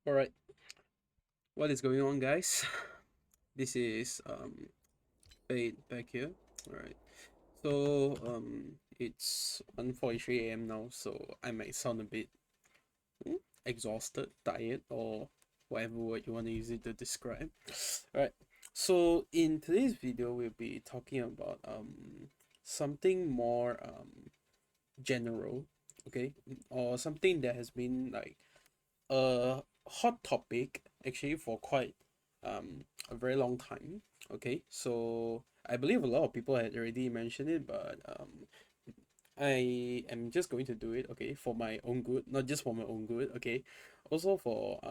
Alright, what is going on, guys? This is Fade back here. Alright, so it's 1:43 a.m. now, so I might sound a bit exhausted, tired, or whatever word you want to use it to describe. Alright, so in today's video, we'll be talking about something more general, okay, or something that has been like a hot topic actually for quite a very long time. Okay, so I believe a lot of people had already mentioned it, but I am just going to do it, okay, for my own good, not just for my own good, okay, also for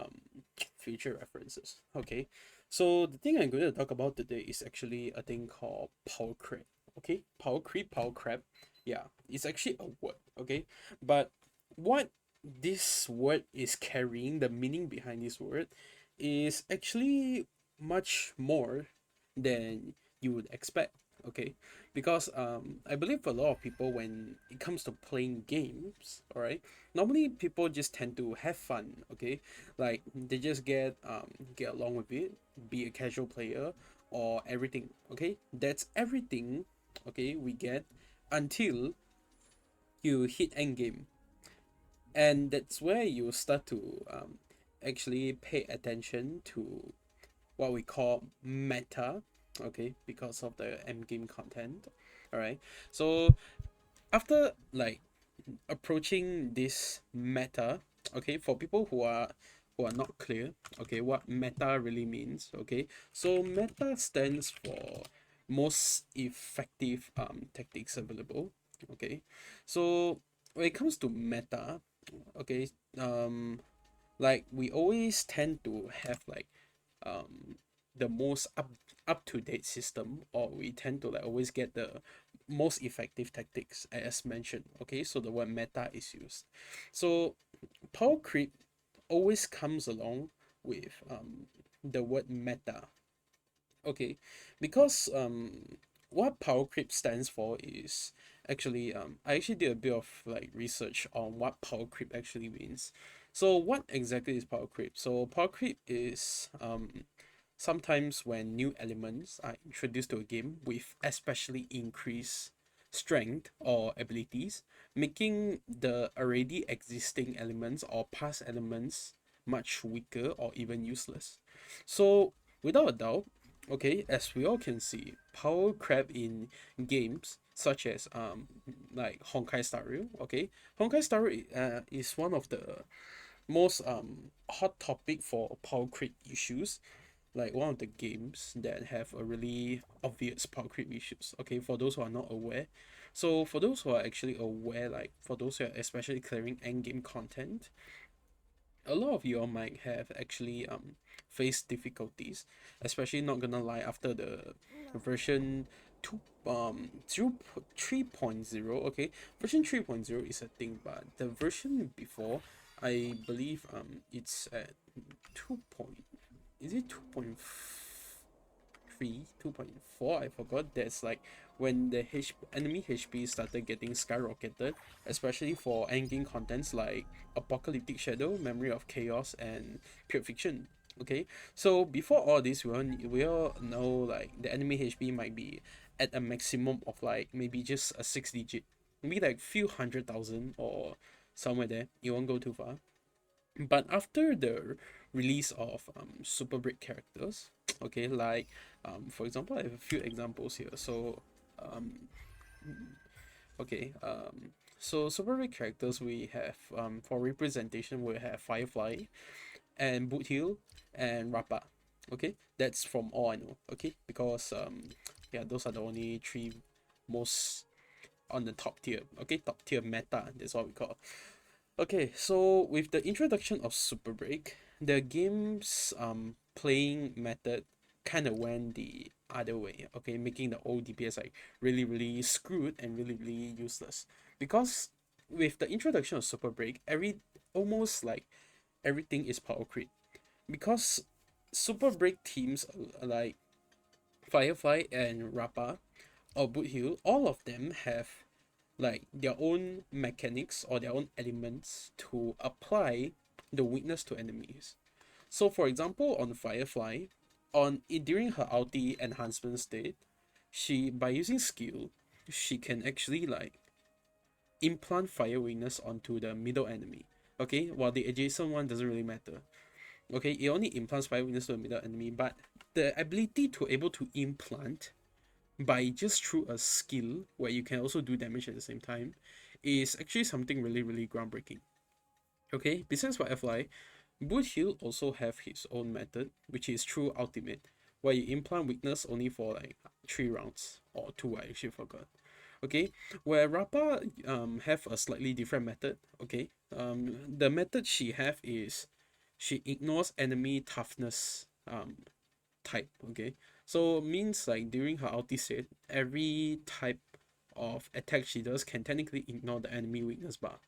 future references. Okay, so the thing I'm going to talk about today is actually a thing called power creep. Okay, power creep, power crap. Yeah, it's actually a word. Okay, but what this word is carrying, the meaning behind this word, is actually much more than you would expect. Okay, because I believe a lot of people, when it comes to playing games, all right, normally people just tend to have fun. Okay, like they just get along with it, be a casual player or everything. Okay, that's everything. Okay, we get until you hit end game, and that's where you start to actually pay attention to what we call meta. Okay, because of the end game content. All right, so after like approaching this meta, okay, for people who are not clear, okay, what meta really means, okay, so meta stands for most effective tactics available. Okay, so when it comes to meta, okay, like we always tend to have like um the most up to date system, or we tend to like always get the most effective tactics as mentioned. Okay, so the word meta is used. So power creep always comes along with the word meta. Okay, because what power creep stands for is actually I actually did a bit of like research on what power creep actually means. So what exactly is power creep? So power creep is sometimes when new elements are introduced to a game with especially increased strength or abilities, making the already existing elements or past elements much weaker or even useless. So without a doubt, okay, as we all can see, power crab in games such as like Honkai Star Rail, okay, Honkai Star Rail is one of the most hot topic for power creep issues, like one of the games that have a really obvious power creep issues. Okay, for those who are not aware, so for those who are actually aware, like for those who are especially clearing end game content, a lot of you all might have actually faced difficulties, especially not gonna lie, after the version 2 0 3.0. Okay, version 3.0 is a thing, but the version before, I believe it's at 2 point, is it 2.3, 2.4, I forgot. That's like when the enemy HP started getting skyrocketed, especially for endgame contents like Apocalyptic Shadow, Memory of Chaos, and Pure Fiction. Okay, so before all this, we all know like the enemy HP might be at a maximum of like maybe just a 6 digit, maybe like few 100,000 or somewhere there. You won't go too far. But after the release of super break characters, okay, like for example, I have a few examples here. So um okay, so super break characters, we have for representation, we have Firefly and Boot Hill and Rappa. Okay, that's from all I know. Okay, because yeah, those are the only three most on the top tier. Okay, top tier meta, that's what we call. Okay, so with the introduction of Super Break, the game's playing method kind of went the other way. Okay, making the old DPS like really really screwed and really really useless. Because with the introduction of Super Break, almost like everything is power creep. Because Super Break teams like Firefly and Rappa or Boot Hill, all of them have like their own mechanics or their own elements to apply the weakness to enemies. So for example, on Firefly, during her ulti enhancement state, she by using skill, she can actually like implant fire weakness onto the middle enemy. Okay, while the adjacent one doesn't really matter. Okay, it only implants fire weakness to the middle enemy, but the ability to able to implant by just through a skill where you can also do damage at the same time is actually something really groundbreaking. Okay, besides Firefly, Boot Hill also have his own method, which is through ultimate, where you implant weakness only for like 3 rounds or two. I actually forgot. Okay, where Rappa have a slightly different method. Okay, the method she have is she ignores enemy toughness type. Okay, so means like during her ulti set, every type of attack she does can technically ignore the enemy weakness bar.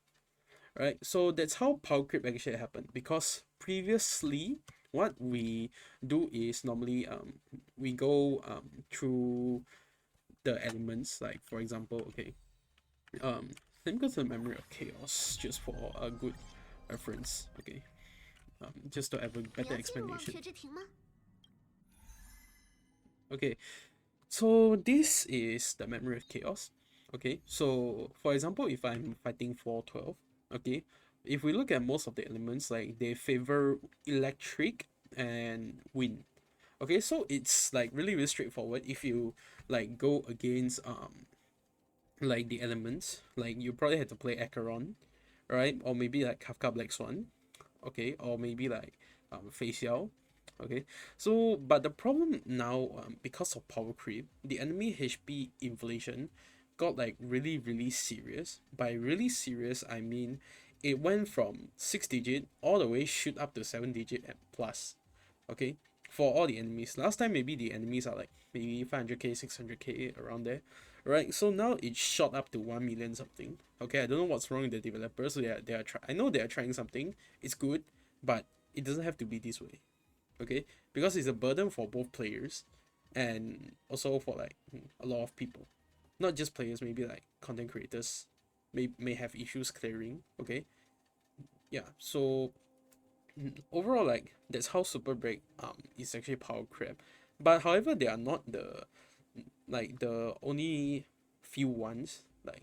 Right, so that's how power creep actually happened, because previously what we do is normally we go through the elements, like for example, okay, let me go to the memory of chaos just for a good reference. Okay, just to have a better explanation. Okay, so this is the memory of chaos. Okay, so for example, if I'm fighting for 12, okay, if we look at most of the elements, like they favor electric and wind. Okay, so it's like really straightforward. If you like go against like the elements, like you probably have to play Acheron, right? Or maybe like Kafka Black Swan, okay, or maybe like Face Yao. Okay, so but the problem now, because of power creep, the enemy HP inflation got like really serious. By really serious, I mean it went from 6 digit all the way shoot up to 7 digit and plus. Okay, for all the enemies. Last time maybe the enemies are like maybe 500k, 600k around there, right? So now it shot up to 1 million something. Okay, I don't know what's wrong with the developers. So I know they are trying something. It's good, but it doesn't have to be this way. Okay, because it's a burden for both players and also for like a lot of people, not just players, maybe like content creators may have issues clearing. Okay, yeah, so overall, like that's how super break is actually power creep. But however, they are not the only few ones like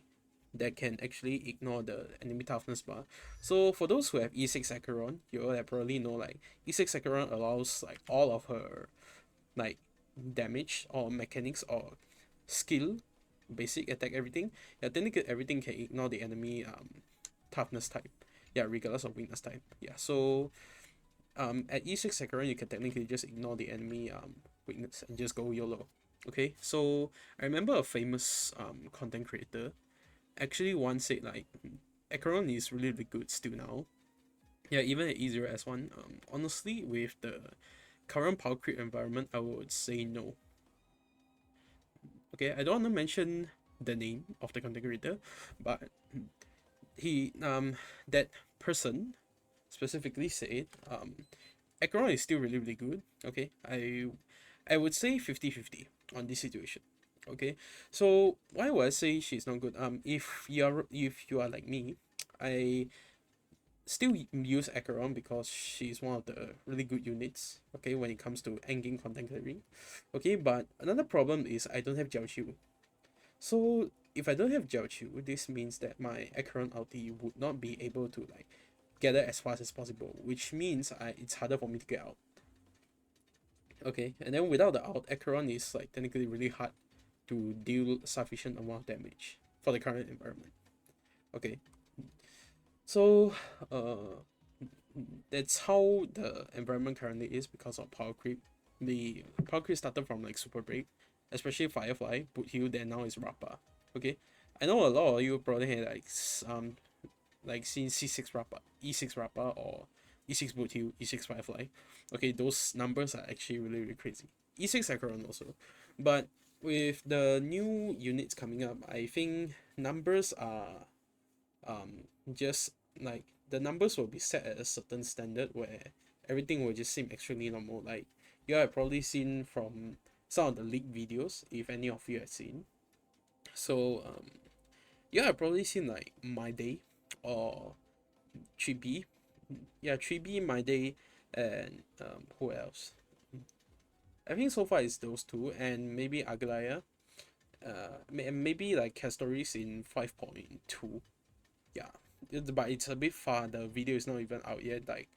that can actually ignore the enemy toughness bar. So for those who have E6 Acheron, you will probably know like E6 Acheron allows like all of her like damage or mechanics or skill, basic attack, everything. Yeah, technically everything can ignore the enemy toughness type. Yeah, regardless of weakness type. Yeah, so at E6 Sakura, you can technically just ignore the enemy weakness and just go YOLO. Okay, so I remember a famous content creator actually once said like Acheron is really good still now. Yeah, even at E0S1. Honestly, with the current power creep environment, I would say no. Okay, I don't want to mention the name of the content creator, but he that person specifically said Acheron is still really good. Okay, I would say 50-50 on this situation. Okay, so why would I say she's not good? If you are like me, I still use Acheron because she's one of the really good units. Okay, when it comes to endgame content clearing. Okay, but another problem is I don't have Jiaoqiu. So if I don't have Jiaoqiu, this means that my Acheron ulti would not be able to like gather as fast as possible, which means it's harder for me to get out. Okay, and then without the out, Acheron is like technically really hard to deal sufficient amount of damage for the current environment. Okay, so that's how the environment currently is because of power creep. The power creep started from like super break, especially Firefly, Boot Hill, then now is Rappa. Okay, I know a lot of you probably had like seen C6 Rappa, E6 Rappa, or E6 Boot Hill, E6 Firefly. Okay, those numbers are actually really crazy. E6 Acheron also. But with the new units coming up, I think numbers are just like the numbers will be set at a certain standard where everything will just seem extremely normal. Like you have probably seen from some of the leaked videos, if any of you have seen. So yeah, I've probably seen like My Day or 3B. Yeah, 3B My Day and who else? I think so far it's those two, and maybe Aglaya. Maybe like Castoris in 5.2. Yeah, but it's a bit far. The video is not even out yet. Like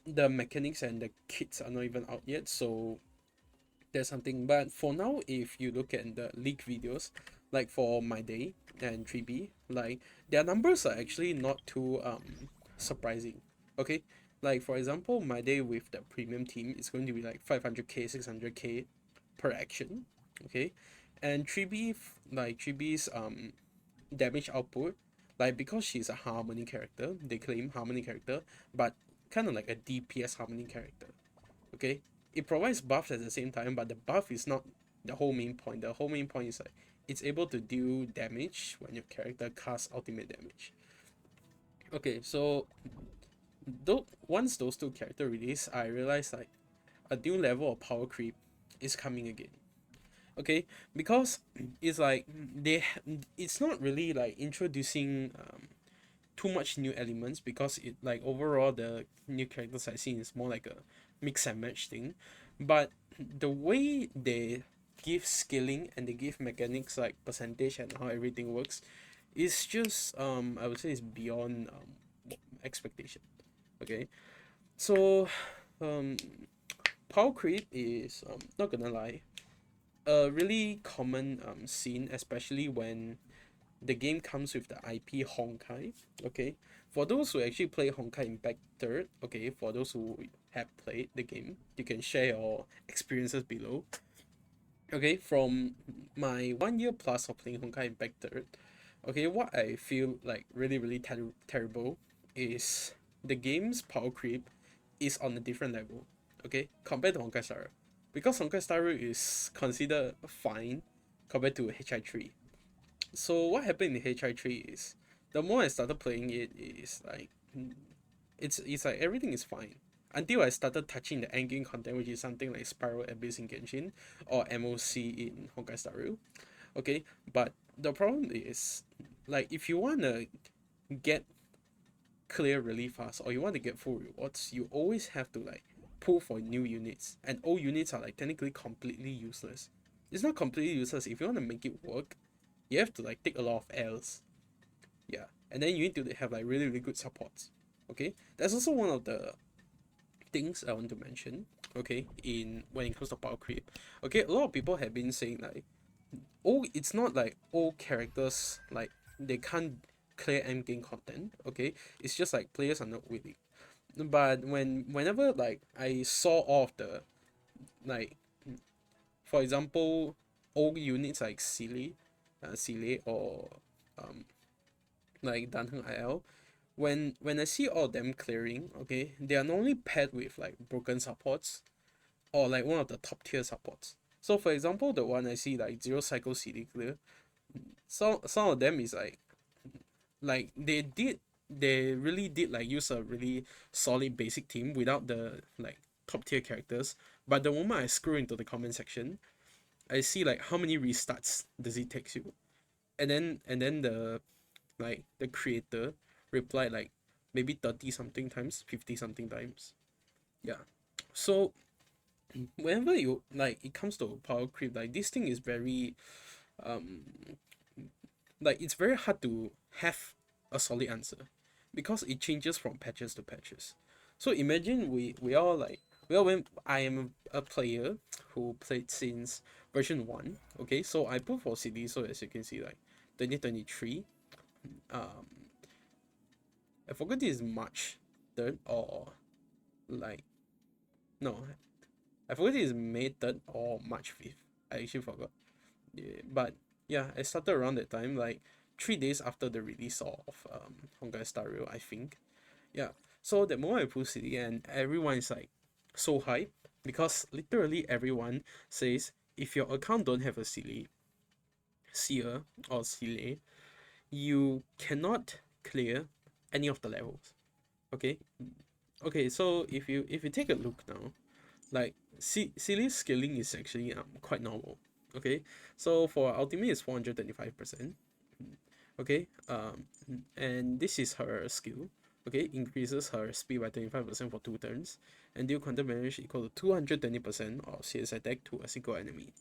the mechanics and the kits are not even out yet. So there's something. But for now, if you look at the leak videos, like for My Day and 3B, like their numbers are actually not too surprising. Okay, like for example, My Day with the premium team is going to be like 500k, 600k per action. Okay, and 3B, like 3B's damage output, like because she's a harmony character, they claim harmony character, but kind of like a DPS harmony character. Okay, it provides buffs at the same time, but the buff is not the whole main point. The whole main point is like it's able to deal damage when your character casts ultimate damage. Okay, so though once those two character release, I realized like a new level of power creep is coming again. Okay, because it's like it's not really like introducing too much new elements, because it like overall the new characters I see is more like a mix and match thing, but the way they give scaling and they give mechanics like percentage and how everything works is just I would say it's beyond expectation. Okay, so um power creep is not gonna lie a really common scene, especially when the game comes with the IP Honkai. Okay, for those who actually play Honkai Impact Third, okay, for those who have played the game, you can share your experiences below. Okay, from my 1 year plus of playing Honkai Impact Third, okay, what I feel like really terrible is the game's power creep is on a different level. Okay, compared to Honkai Star, because Honkai Star is considered fine compared to HI3. So what happened in HI3 is the more I started playing it is like it's like everything is fine until I started touching the endgame content, which is something like Spiral Abyss in Genshin or MOC in Honkai Star Rail. Okay, but the problem is like if you wanna get clear really fast or you want to get full rewards, you always have to like pull for new units, and old units are like technically completely useless. It's not completely useless. If you want to make it work, you have to like take a lot of L's. Yeah, and then you need to have like really good supports. Okay, that's also one of the things I want to mention. Okay, in when it comes to power creep. Okay, a lot of people have been saying like, oh, it's not like all characters like they can't clear end game content. Okay, it's just like players are not willing. But whenever like I saw all of the like, for example, old units like Silly or um like Danheng IL, when I see all of them clearing, okay, they are normally paired with like broken supports or like one of the top tier supports. So for example, the one I see like Zero Cycle CD clear, some of them is like they really did like use a really solid basic team without the like top tier characters. But the moment I scroll into the comment section, I see like how many restarts does it take you, and then the creator replied like maybe 30 something times, 50 something times. Yeah. So whenever you like it comes to power creep, like this thing is very um like it's very hard to have a solid answer because it changes from patches to patches. So imagine we all like, well, when I am a player who played since version 1, okay, so I put for CD, so as you can see like 2023, um I forgot this is March 3rd or like, no, I forgot this is May 3rd or March 5th. I actually forgot. Yeah, but yeah, I started around that time, like 3 days after the release of Honkai Star Rail, I think. Yeah. So the moment I pull CD and everyone is like so hyped because literally everyone says if your account don't have a Seer or Sile, you cannot clear any of the levels. Okay? Okay, so if you take a look now, like Sile's scaling is actually quite normal. Okay, so for ultimate is 425%. Okay, and this is her skill. okay, increases her speed by 25% for 2 turns, and deal counter damage equal to 220% of CS attack to a single enemy.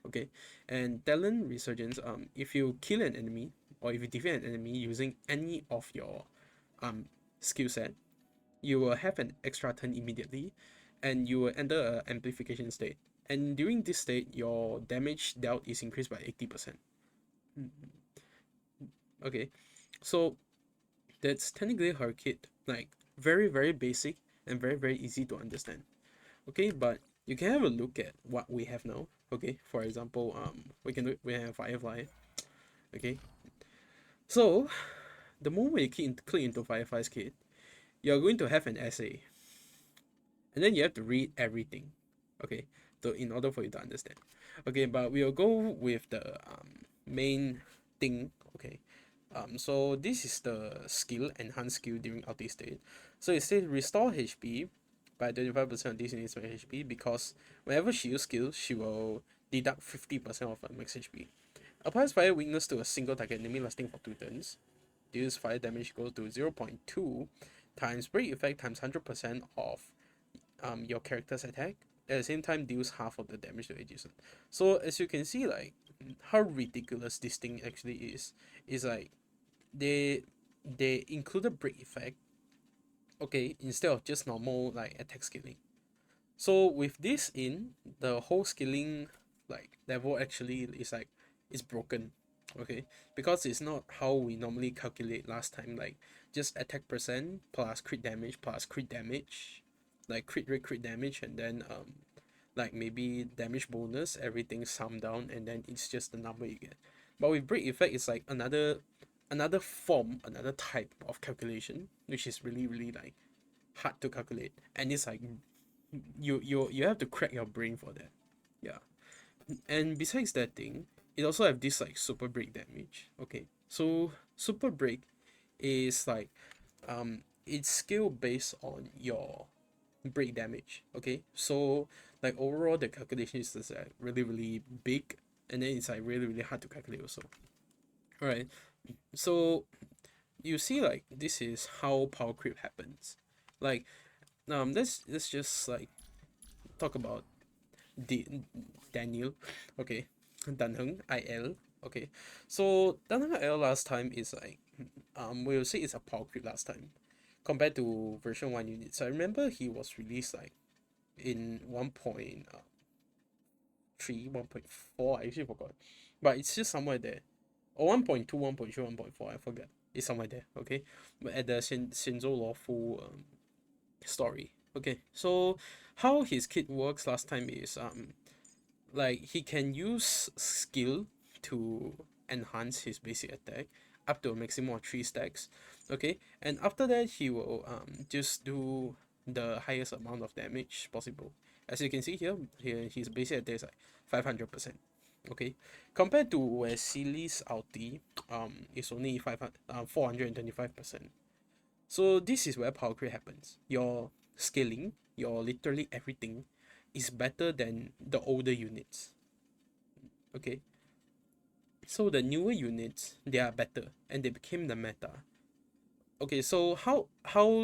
Okay, and talent resurgence, if you kill an enemy or if you defeat an enemy using any of your skill set, you will have an extra turn immediately, and you will enter a amplification state. And during this state, your damage dealt is increased by 80%. Okay, so that's technically her kit, like very very basic and very very easy to understand. Okay, but you can have a look at what we have now. Okay, for example, we have Firefly. Okay, so the moment you click into Firefly's kit, you're going to have an essay, and then you have to read everything. Okay, so in order for you to understand. Okay, but we'll go with the main thing. Okay, so this is the skill, enhanced skill during ulti state. So it says restore HP by 25% of this unit's max HP, because whenever she uses skill, she will deduct 50% of her max HP. Applies fire weakness to a single target enemy lasting for 2 turns. Deals fire damage goes to 0.2 times break effect times 100% of your character's attack. At the same time, deals half of the damage to adjacent. So as you can see, like how ridiculous this thing actually is like they included break effect, okay, instead of just normal like attack scaling. So with this in, the whole scaling like level actually is like is broken. Okay, because it's not how we normally calculate last time, like just attack percent plus crit damage, like crit damage, and then like maybe damage bonus, everything summed down, and then it's just the number you get. But with break effect, it's like another form, another type of calculation, which is really really like hard to calculate, and it's like you have to crack your brain for that. Yeah. And besides that thing, it also have this like super break damage. Okay, so super break is like it's skill based on your break damage. Okay, so like overall the calculation is just like really really big, and then it's like really really hard to calculate also. All right, so you see like this is how power creep happens. Like let's just like talk about Daniel. Okay, Danheng IL. Okay, so Danheng IL last time is like we'll say it's a power creep last time compared to version 1 units. I remember he was released like in 1.3, 1.4, I actually forgot, but it's just somewhere there, or 1.2, 1.3, 1.4, I forgot, it's somewhere there. Okay, but at the Shinzo Lawful story. Okay, so how his kit works last time is like he can use skill to enhance his basic attack up to a maximum of 3 stacks. Okay, and after that he will just do the highest amount of damage possible. As you can see here his basic attack is like 500%. Okay, compared to where Sealy's ulti is only 425%. So this is where power creep happens. Your scaling, your literally everything is better than the older units. Okay, so the newer units, they are better and they became the meta. Okay, so how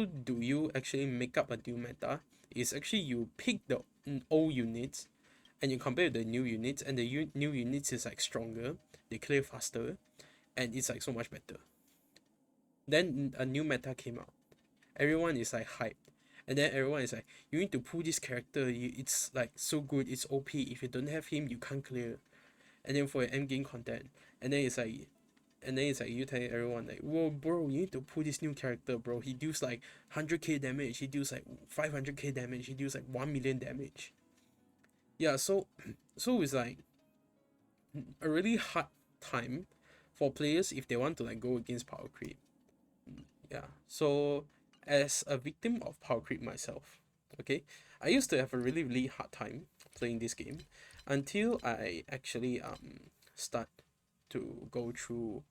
do you actually make up a new meta? Is actually you pick the old units and you compare with the new units, and the new units is like stronger, they clear faster, and it's like so much better. Then a new meta came out, everyone is like hyped, and then everyone is like, you need to pull this character, it's like so good, it's OP, if you don't have him you can't clear. And then for your end game content, and then it's like you telling everyone like, whoa bro, you need to pull this new character, bro, he deals like 100k damage, he deals like 500k damage, he deals like 1 million damage. Yeah, so so it's like a really hard time for players if they want to like go against power creep. Yeah, so as a victim of power creep myself, okay, I used to have a really really hard time playing this game until I actually start to go through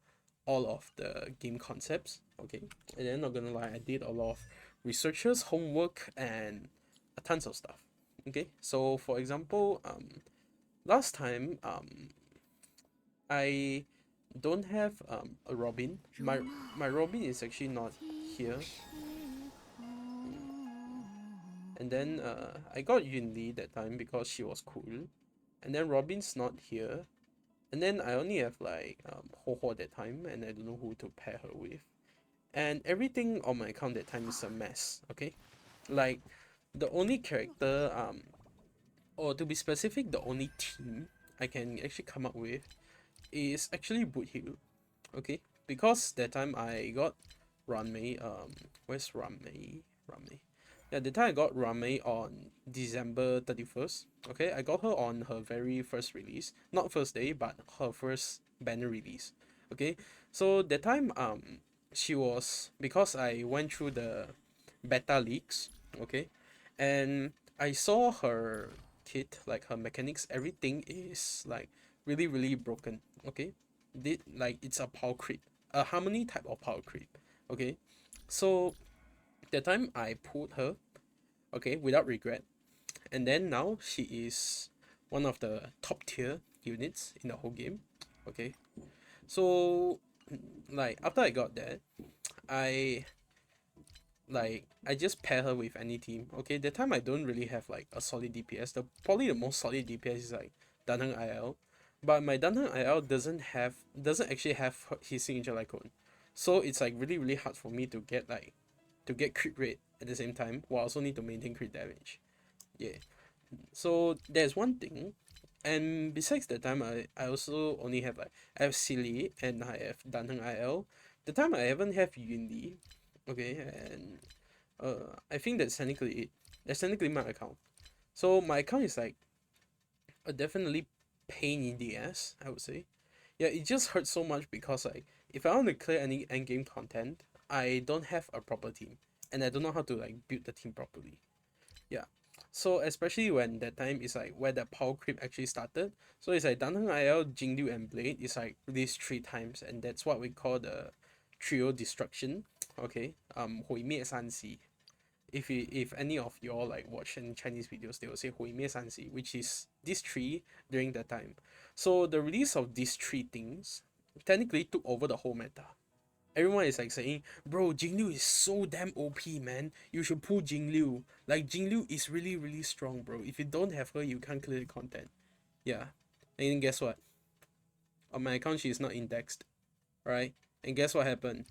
all of the game concepts. Okay, and then not gonna lie, I did a lot of researchers homework and a tons of stuff. Okay, so for example, last time I don't have a Robin. My Robin is actually not here. And then I got Yunli that time because she was cool. And then Robin's not here. And then I only have like Ho Ho that time, and I don't know who to pair her with. And everything on my account that time is a mess. Okay, like the only character or to be specific, the only team I can actually come up with is actually Boot Hill. Okay, because that time I got Ranmei. Where's Ranmei? Ranmei. Yeah, the time I got Ranmei on December 31st. Okay, I got her on her very first release, not first day, but her first banner release. Okay, so that time she was, because I went through the beta leaks. Okay, and I saw her kit, like her mechanics, everything is like really broken. Okay, did like it's a power creep, a harmony type of power creep. Okay, so that time I pulled her, okay, without regret, and then now she is one of the top tier units in the whole game. Okay, so like after I got that, I I just pair her with any team. Okay, that time I don't really have like a solid DPS. The probably the most solid DPS is like Danheng IL, but my Danheng IL doesn't actually have his signature icon, so it's like really hard for me to get crit rate at the same time while I also need to maintain crit damage. Yeah, so there's one thing, and besides that time I also only have like I have Silly and I have Danheng IL. The time I haven't have Yunli, okay, and I think that's technically it. That's technically my account. So my account is like a definitely pain in the ass, I would say. Yeah, it just hurts so much because like if I want to clear any end game content, I don't have a proper team, and I don't know how to like build the team properly. Yeah. So especially when that time is like where the power creep actually started. So it's like Danheng IL, Jingdu and Blade is like released 3 times, and that's what we call the trio destruction. Okay. 毁灭三息. If any of y'all like watch any Chinese videos, they will say 毁灭三息, which is these three during that time. So the release of these three things technically took over the whole meta. Everyone is like saying, bro, Jingliu is so damn OP, man. You should pull Jingliu. Like Jingliu is really strong, bro. If you don't have her, you can't clear the content. Yeah. And then guess what? On my account, she is not indexed, right? And guess what happened?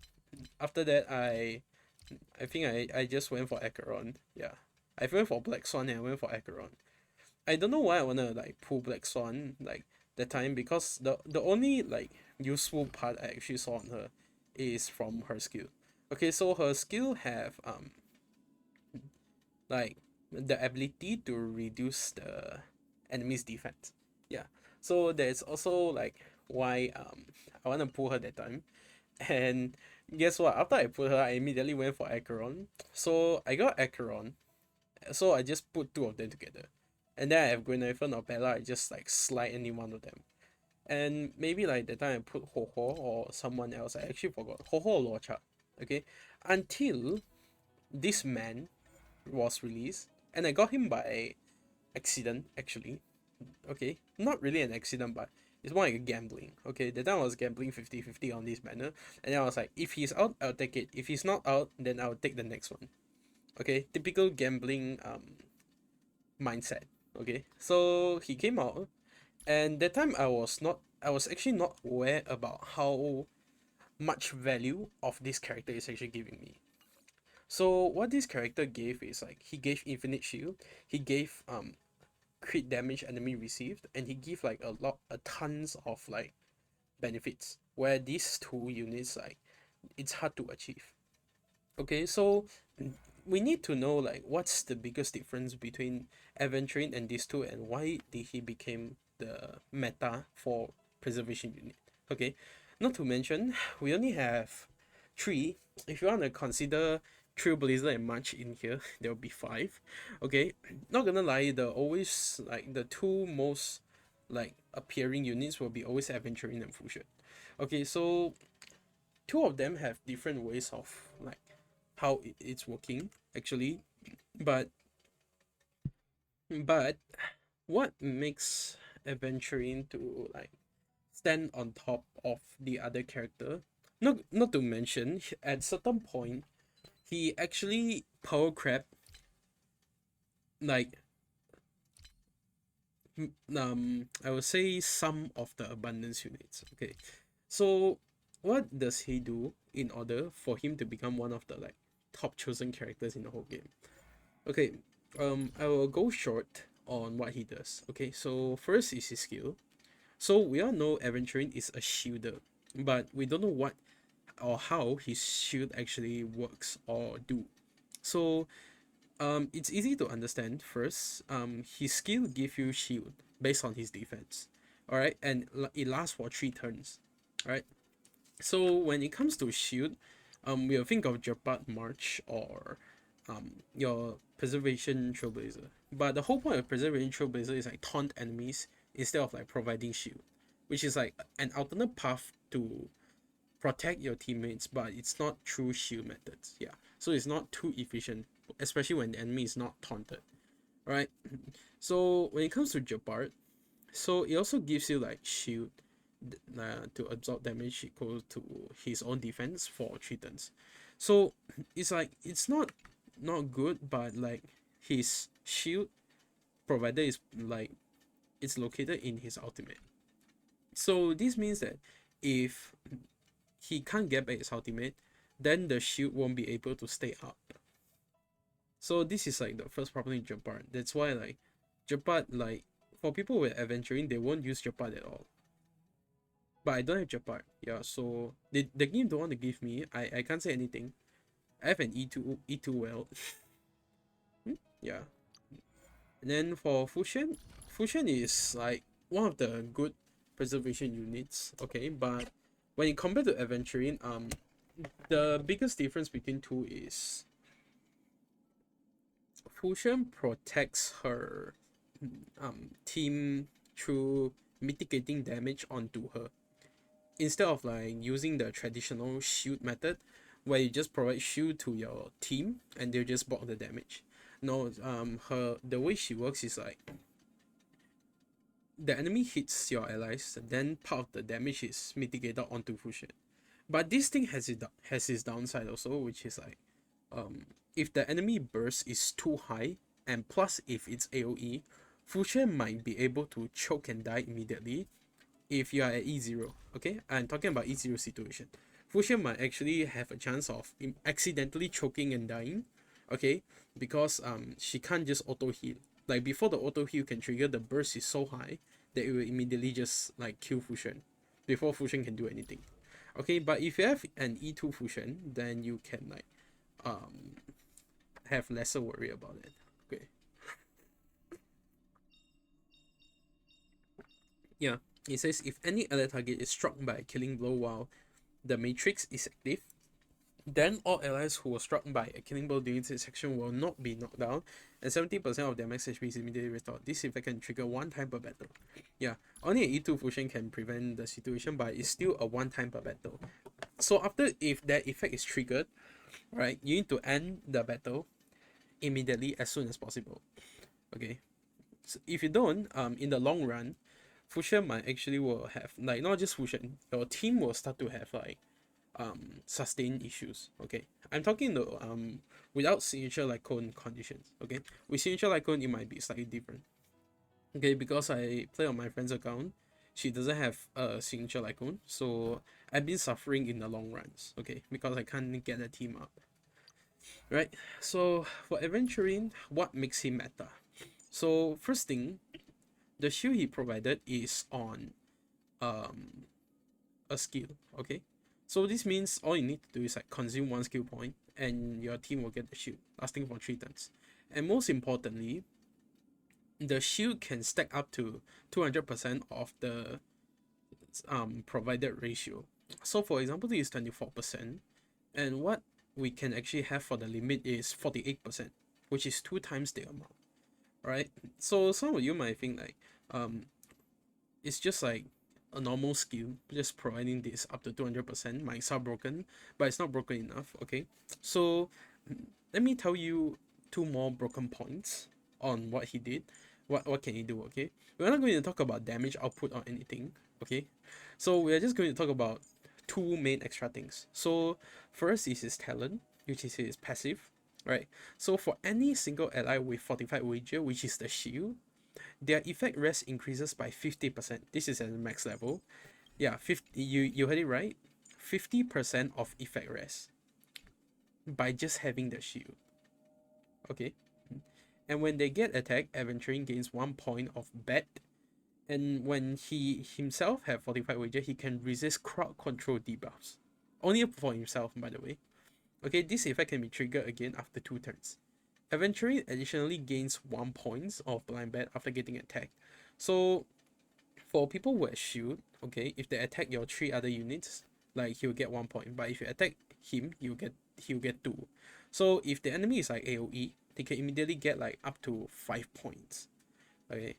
After that, I think I just went for Acheron. Yeah. I went for Black Swan and I went for Acheron. I don't know why I wanna like pull Black Swan like that time, because the only like useful part I actually saw on her is from her skill. Okay, so her skill have like the ability to reduce the enemy's defense. Yeah. So there's also like why I wanna pull her that time. And guess what? After I put her, I immediately went for Acheron. So I got Acheron. So I just put two of them together. And then I have Grenadier or Bella, I just like slide any one of them. And maybe like that time I put Ho Ho or someone else, I actually forgot. Ho Ho or Locha. Okay? Until this man was released. And I got him by accident, actually. Okay? Not really an accident, but it's more like a gambling. Okay? That time I was gambling 50-50 on this banner. And then I was like, if he's out, I'll take it. If he's not out, then I'll take the next one. Okay? Typical gambling mindset. Okay? So he came out, and that time I was actually not aware about how much value of this character is actually giving me. So what this character gave is like he gave infinite shield, he gave crit damage enemy received, and he gave like a tons of like benefits, where these two units like it's hard to achieve. Okay, so we need to know like what's the biggest difference between Aventurine and these two, and why did he became the meta for preservation unit. Okay, not to mention we only have three. If you want to consider Trailblazer and March in here, there will be five. Okay, not gonna lie, the always like the two most like appearing units will be always Aventurine and Fusion. Okay, so two of them have different ways of like how it's working actually, but but what makes Aventurine to like stand on top of the other character, not to mention at certain point he actually power crap like I would say some of the abundance units. Okay, so what does he do in order for him to become one of the like top chosen characters in the whole game? Okay, I will go short on what he does. Okay, so first is his skill. So we all know Aventurine is a shielder, but we don't know what or how his shield actually works or do. So it's easy to understand. First, his skill give you shield based on his defense. All right, and it lasts for 3 turns. All right. So when it comes to shield, we'll think of Jeopardy March or your Preservation Trailblazer. But the whole point of Preservation Trailblazer is like taunt enemies instead of like providing shield, which is like an alternate path to protect your teammates, but it's not through shield methods. Yeah, so it's not too efficient, especially when the enemy is not taunted. Right. So when it comes to Jeopardy, so it also gives you like shield to absorb damage equal to his own defense for 3 turns. So it's like it's not good, but like his shield provider is like it's located in his ultimate. So this means that if he can't get back his ultimate, then the shield won't be able to stay up. So this is like the first problem in Jeopardy. That's why like Jeopardy, like for people with adventuring, they won't use Jeopardy at all. But I don't have Jeopardy. Yeah, so the game don't want to give me. I can't say anything. I have an E2 well. Yeah. And then for Fusion, Fusion is like one of the good preservation units. Okay, but when you compare to Adventuring, the biggest difference between two is Fusion protects her team through mitigating damage onto her instead of like using the traditional shield method where you just provide shield to your team and they'll just block the damage. No, her the way she works is like the enemy hits your allies, then part of the damage is mitigated onto Fusion. But this thing has its downside also, which is like if the enemy burst is too high, and plus if it's AoE, Fusion might be able to choke and die immediately if you are at E0. Okay, I'm talking about E0 situation. Fusion might actually have a chance of accidentally choking and dying. Okay, because she can't just auto heal. Like before the auto heal can trigger, the burst is so high that it will immediately just like kill Fusion before Fusion can do anything. Okay, but if you have an E2 Fusion, then you can like um have lesser worry about it. Okay. Yeah. It says if any other target is struck by a killing blow while the matrix is active, then all allies who were struck by a killing blow during this section will not be knocked down, and 70% of their max HP is immediately restored. This effect can trigger one time per battle. Yeah, only an E2 fusion can prevent the situation, but it's still a one time per battle. So after if that effect is triggered, right, you need to end the battle immediately as soon as possible. Okay, so if you don't, in the long run, fusion might actually will have like not just fusion, your team will start to have like sustained issues. Okay, I'm talking the without signature lycone conditions. Okay, with signature lycone it might be slightly different. Okay, because I play on my friend's account, she doesn't have a signature lycone, so I've been suffering in the long runs. Okay, because I can't get a team up. Right, so for adventuring, what makes him meta? So first thing, the shield he provided is on um a skill. Okay, so this means all you need to do is like consume one skill point and your team will get the shield lasting for 3 turns. And most importantly, the shield can stack up to 200% of the provided ratio. So for example, this is 24%, and what we can actually have for the limit is 48%, which is 2 times the amount. Right, so some of you might think like it's just like a normal skill, just providing this up to 200% might sound broken, but it's not broken enough. Okay, so let me tell you two more broken points on what he did. What can he do? Okay, we're not going to talk about damage output or anything. Okay, so we're just going to talk about two main extra things. So first is his talent, which is his passive. Right. So for any single ally with fortified wager, which is the shield, their effect rest increases by 50%. This is at the max level. Yeah, 50, you heard it right. 50% of effect rest by just having the shield. Okay. And when they get attacked, Aventurin gains 1 point of bet. And when he himself have fortified wager, he can resist crowd control debuffs. Only for himself, by the way. Okay, this effect can be triggered again after 2 turns. Aventurin additionally gains 1 point of blind bet after getting attacked. So for people who have shield, okay, if they attack your 3 other units, like he'll get 1 point. But if you attack him, he'll get 2. So if the enemy is like AoE, they can immediately get like up to 5 points. Okay.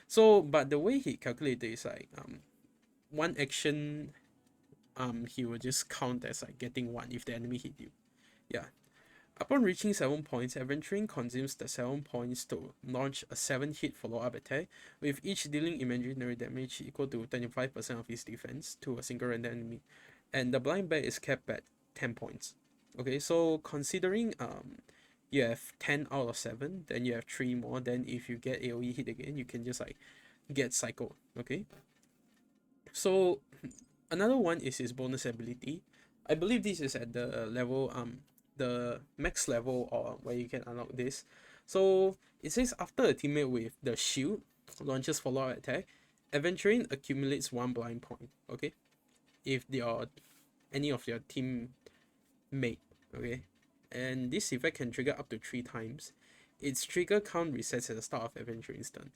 So but the way he calculated is like one action he will just count as like getting 1 if the enemy hit you. Yeah. Upon reaching 7 points, Aventurin consumes the 7 points to launch a 7-hit follow-up attack, with each dealing imaginary damage equal to 25% of his defense to a single random enemy. And the blind bet is capped at 10 points. Okay, so considering you have 10 out of 7, then you have 3 more, then if you get AoE hit again, you can just like get cycled. Okay, so another one is his bonus ability. I believe this is at the level the max level or where you can unlock this. So it says after a teammate with the shield launches follow-up attack, Aventurin accumulates 1 blind point. Okay, if your any of your teammate. Okay, and this effect can trigger up to 3 times. Its trigger count resets at the start of Aventurin's turn.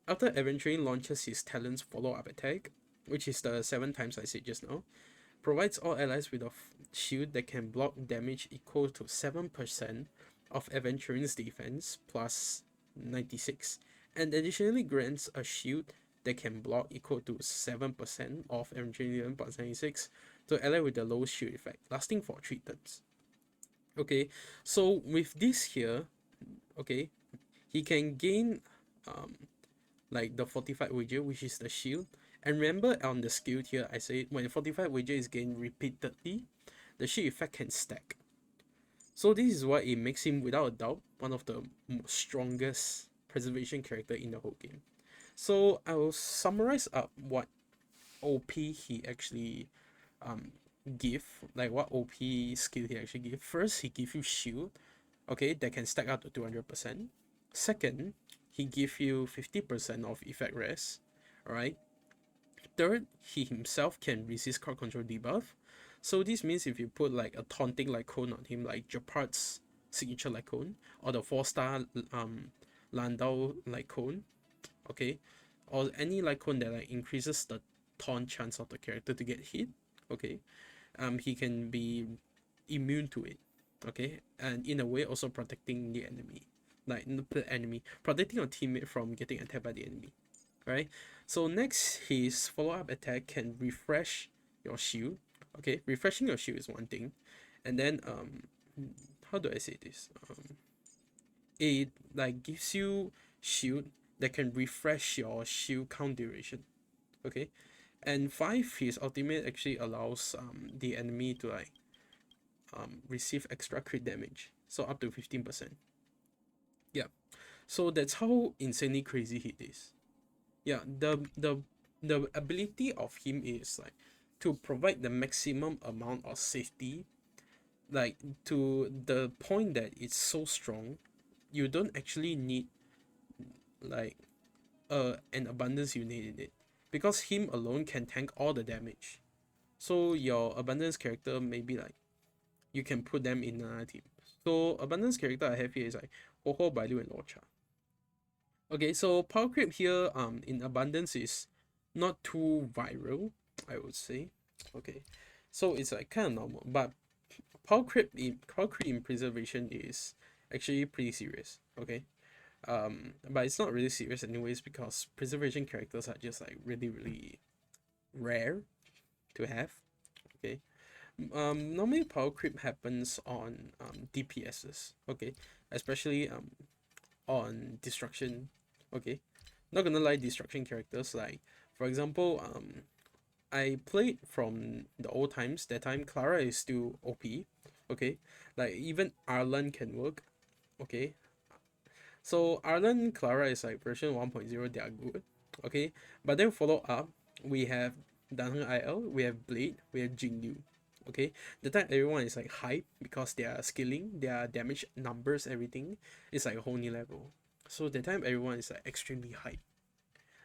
After Aventurin launches his talent's follow-up attack, which is the 7 times I said just now, provides all allies with a shield that can block damage equal to 7% of Aventurin's defense plus 96, and additionally grants a shield that can block equal to 7% of Aventurin's plus 96 to ally with the lowest shield effect, lasting for 3 turns. Okay, so with this here, okay, he can gain like the fortified wager, which is the shield. And remember on the skill here, I say when fortified wager is gained repeatedly, the shield effect can stack. So this is why it makes him, without a doubt, one of the strongest preservation character in the whole game. So I will summarize up what OP he actually give, like what OP skill he actually give. First, he give you shield, okay, that can stack up to 200%. Second, he give you 50% of effect rest, alright. Third, he himself can resist crowd control debuff. So this means if you put like a taunting Lycone on him, like Jeopard's signature Lycone, or the 4-star Landau Lycone, okay, or any Lycone that like increases the taunt chance of the character to get hit, okay, he can be immune to it, okay, and in a way also protecting the enemy, like the enemy, protecting your teammate from getting attacked by the enemy, right? So next, his follow-up attack can refresh your shield. Okay, refreshing your shield is one thing, and then how do I say this? It like gives you shield that can refresh your shield count duration. Okay, and 5, his ultimate actually allows the enemy to like receive extra crit damage, so up to 15%. Yeah, so that's how insanely crazy he is. Yeah, the ability of him is like to provide the maximum amount of safety, like to the point that it's so strong you don't actually need like an abundance unit in it, because him alone can tank all the damage. So your abundance character maybe like you can put them in another team. So abundance character I have here is like Ho Bailu and Locha. Okay, so Powercreep here in abundance is not too viral, I would say. Okay, so it's like kind of normal, but Powercreep in preservation is actually pretty serious. Okay, but it's not really serious anyways because preservation characters are just like really rare to have. Okay, normally Powercreep happens on DPSs. Okay, especially on destruction. Okay, not gonna lie, destruction characters like, for example, I played from the old times. That time Clara is still OP. Okay, like even Arlan can work. Okay, so Arlan Clara is like version 1.0, they are good. Okay, but then follow up, we have Danheng IL, we have Blade, we have Jingyu. Okay, the time everyone is like hype because their skilling, their damage numbers, everything is like a whole new level. So the time everyone is like extremely hype.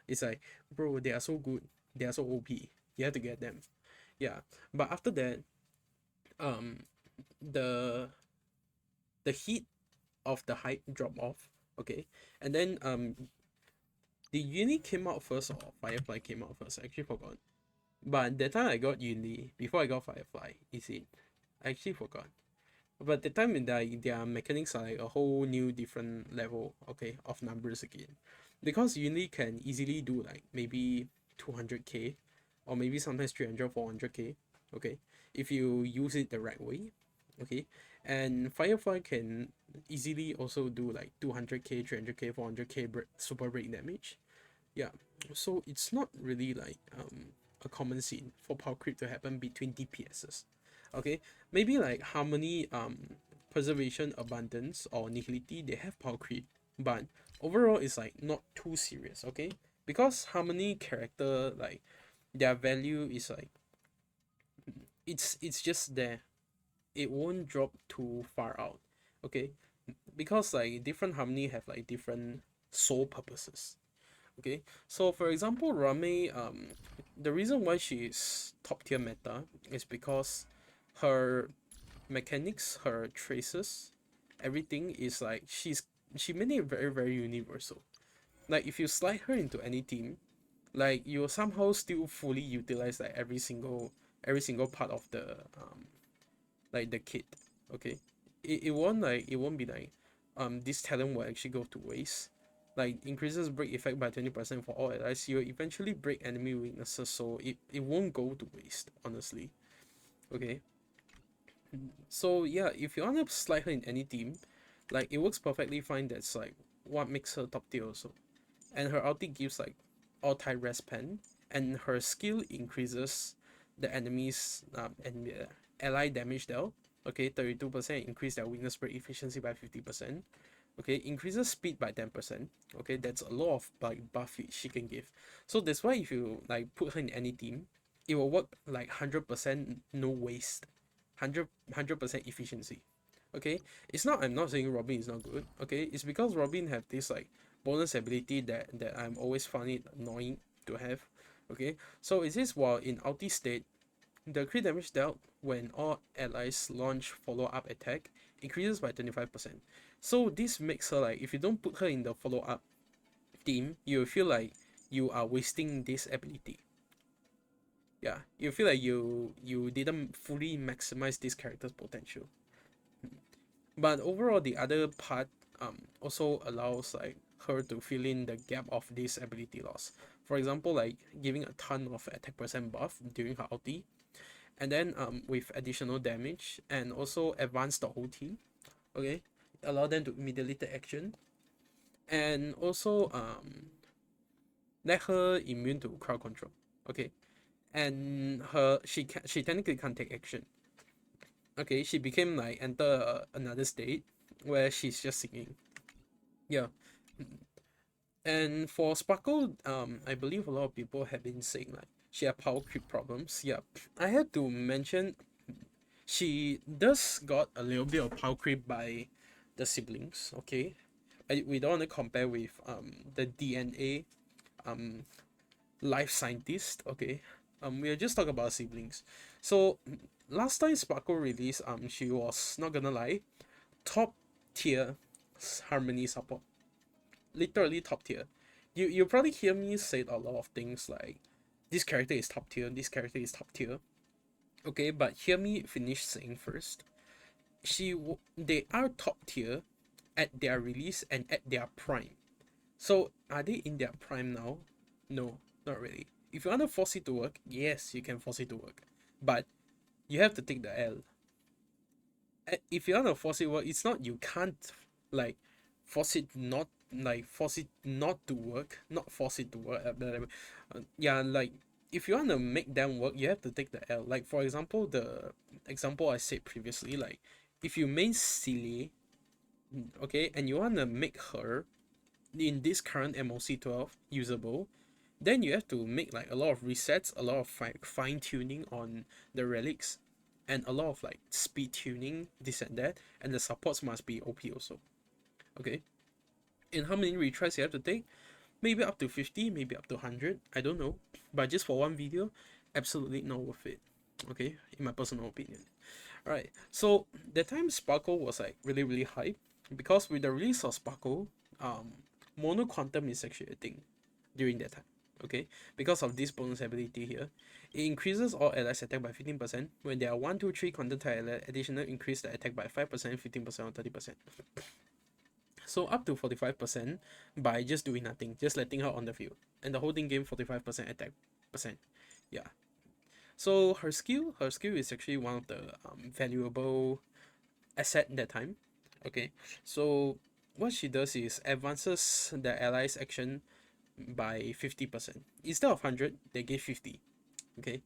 It's like, bro, they are so good, they are so OP. You have to get them. Yeah. But after that, um the the heat of the hype drop off. Okay. And then the Uni came out first or Firefly came out first? I actually forgot. But that time I got Uni before I got Firefly, is it? I actually forgot. But the time in their mechanics are like a whole new different level, okay, of numbers again. Because Uni can easily do like maybe 200k or maybe sometimes 300, 400k, okay, if you use it the right way, okay. And Firefly can easily also do like 200k, 300k, 400k super break damage. Yeah, so it's not really like a common scene for power creep to happen between DPSs. Okay, maybe like Harmony, Preservation, Abundance, or Nihility, they have power creep, but overall it's like not too serious. Okay, because Harmony character, like their value is like it's just there. It won't drop too far out. Okay, because like different Harmony have like different sole purposes. Okay, so for example, Rame, the reason why she is top tier meta is because her mechanics, her traces, everything is like she made it very very universal. Like if you slide her into any team, like you'll somehow still fully utilize like every single part of the like the kit. Okay, it won't be like this talent will actually go to waste. Like increases break effect by 20% for all allies, you'll eventually break enemy weaknesses, so it won't go to waste, honestly. Okay, so yeah, if you want to slide her in any team, like it works perfectly fine. That's like what makes her top tier also. And her ulti gives like all-time rest pen, and her skill increases the enemy's and ally damage dealt. Okay, 32% increase their weakness break efficiency by 50%. Okay, increases speed by 10%. Okay, that's a lot of like buff she can give. So that's why if you like put her in any team, it will work like 100% no waste, 100% efficiency. Okay, it's not, I'm not saying Robin is not good. Okay, it's because Robin have this like bonus ability that I'm always find it annoying to have. Okay, so it says while in ulti state, the crit damage dealt when all allies launch follow-up attack increases by 25%. So this makes her like, if you don't put her in the follow-up team, you feel like you are wasting this ability. Yeah, you feel like you didn't fully maximize this character's potential. But overall, the other part also allows like her to fill in the gap of this ability loss. For example, like giving a ton of attack percent buff during her ulti, and then with additional damage, and also advance the whole team. Okay, allow them to immediately take action, and also let her immune to crowd control. Okay, and she technically can't take action. Okay, she became like enter another state where she's just singing. Yeah. And for Sparkle, I believe a lot of people have been saying like she had power creep problems. Yeah, I had to mention she does got a little bit of power creep by the siblings. Okay, we don't want to compare with the DNA um life scientist. Okay, we are just talking about siblings. So last time Sparkle released, she was, not gonna lie, top tier Harmony support, literally top tier. You probably hear me say a lot of things like this character is top tier, this character is top tier. Okay, but hear me finish saying first. They are top tier at their release and at their prime. So are they in their prime now? No, not really. If you want to force it to work, yes, you can force it to work, but you have to take the L. If you want to force it work, it's not you can't like force it not to work, not force it to work. Yeah, like if you want to make them work, you have to take the L. Like for example, the example I said previously, like if you main Silly, okay, and you want to make her in this current MOC 12 usable, then you have to make like a lot of resets, a lot of fine tuning on the relics, and a lot of like speed tuning, this and that, and the supports must be OP also. Okay, and how many retries you have to take? Maybe up to 50, maybe up to 100, I don't know. But just for one video, absolutely not worth it. Okay, in my personal opinion. Alright, so that time Sparkle was like really really hype because with the release of Sparkle, mono quantum is actually a thing during that time. Okay, because of this bonus ability here, it increases all allies attack by 15%. When there are 1, 2, 3 quantum type allies, additional increase the attack by 5%, 15%, or 30%. So up to 45% by just doing nothing, just letting her on the field. And the whole thing gain 45% attack percent. Yeah. So her skill is actually one of the valuable asset that time. Okay. So what she does is advances the allies action by 50%. Instead of 100, they give 50. Okay.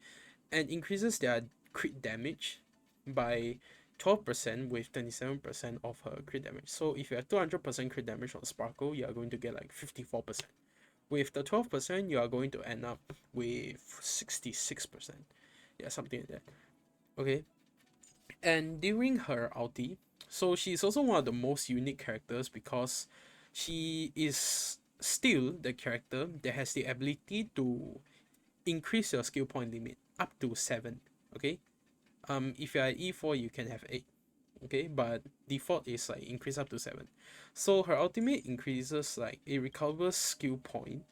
And increases their crit damage by 12% with 27% of her crit damage. So if you have 200% crit damage on Sparkle, you are going to get like 54%. With the 12%, you are going to end up with 66%. Yeah, something like that. Okay. And during her ulti, so she's also one of the most unique characters because she is still the character that has the ability to increase your skill point limit up to 7. Okay. If you're at E4, you can have 8. Okay, but default is like increase up to 7. So her ultimate increases like it recovers skill point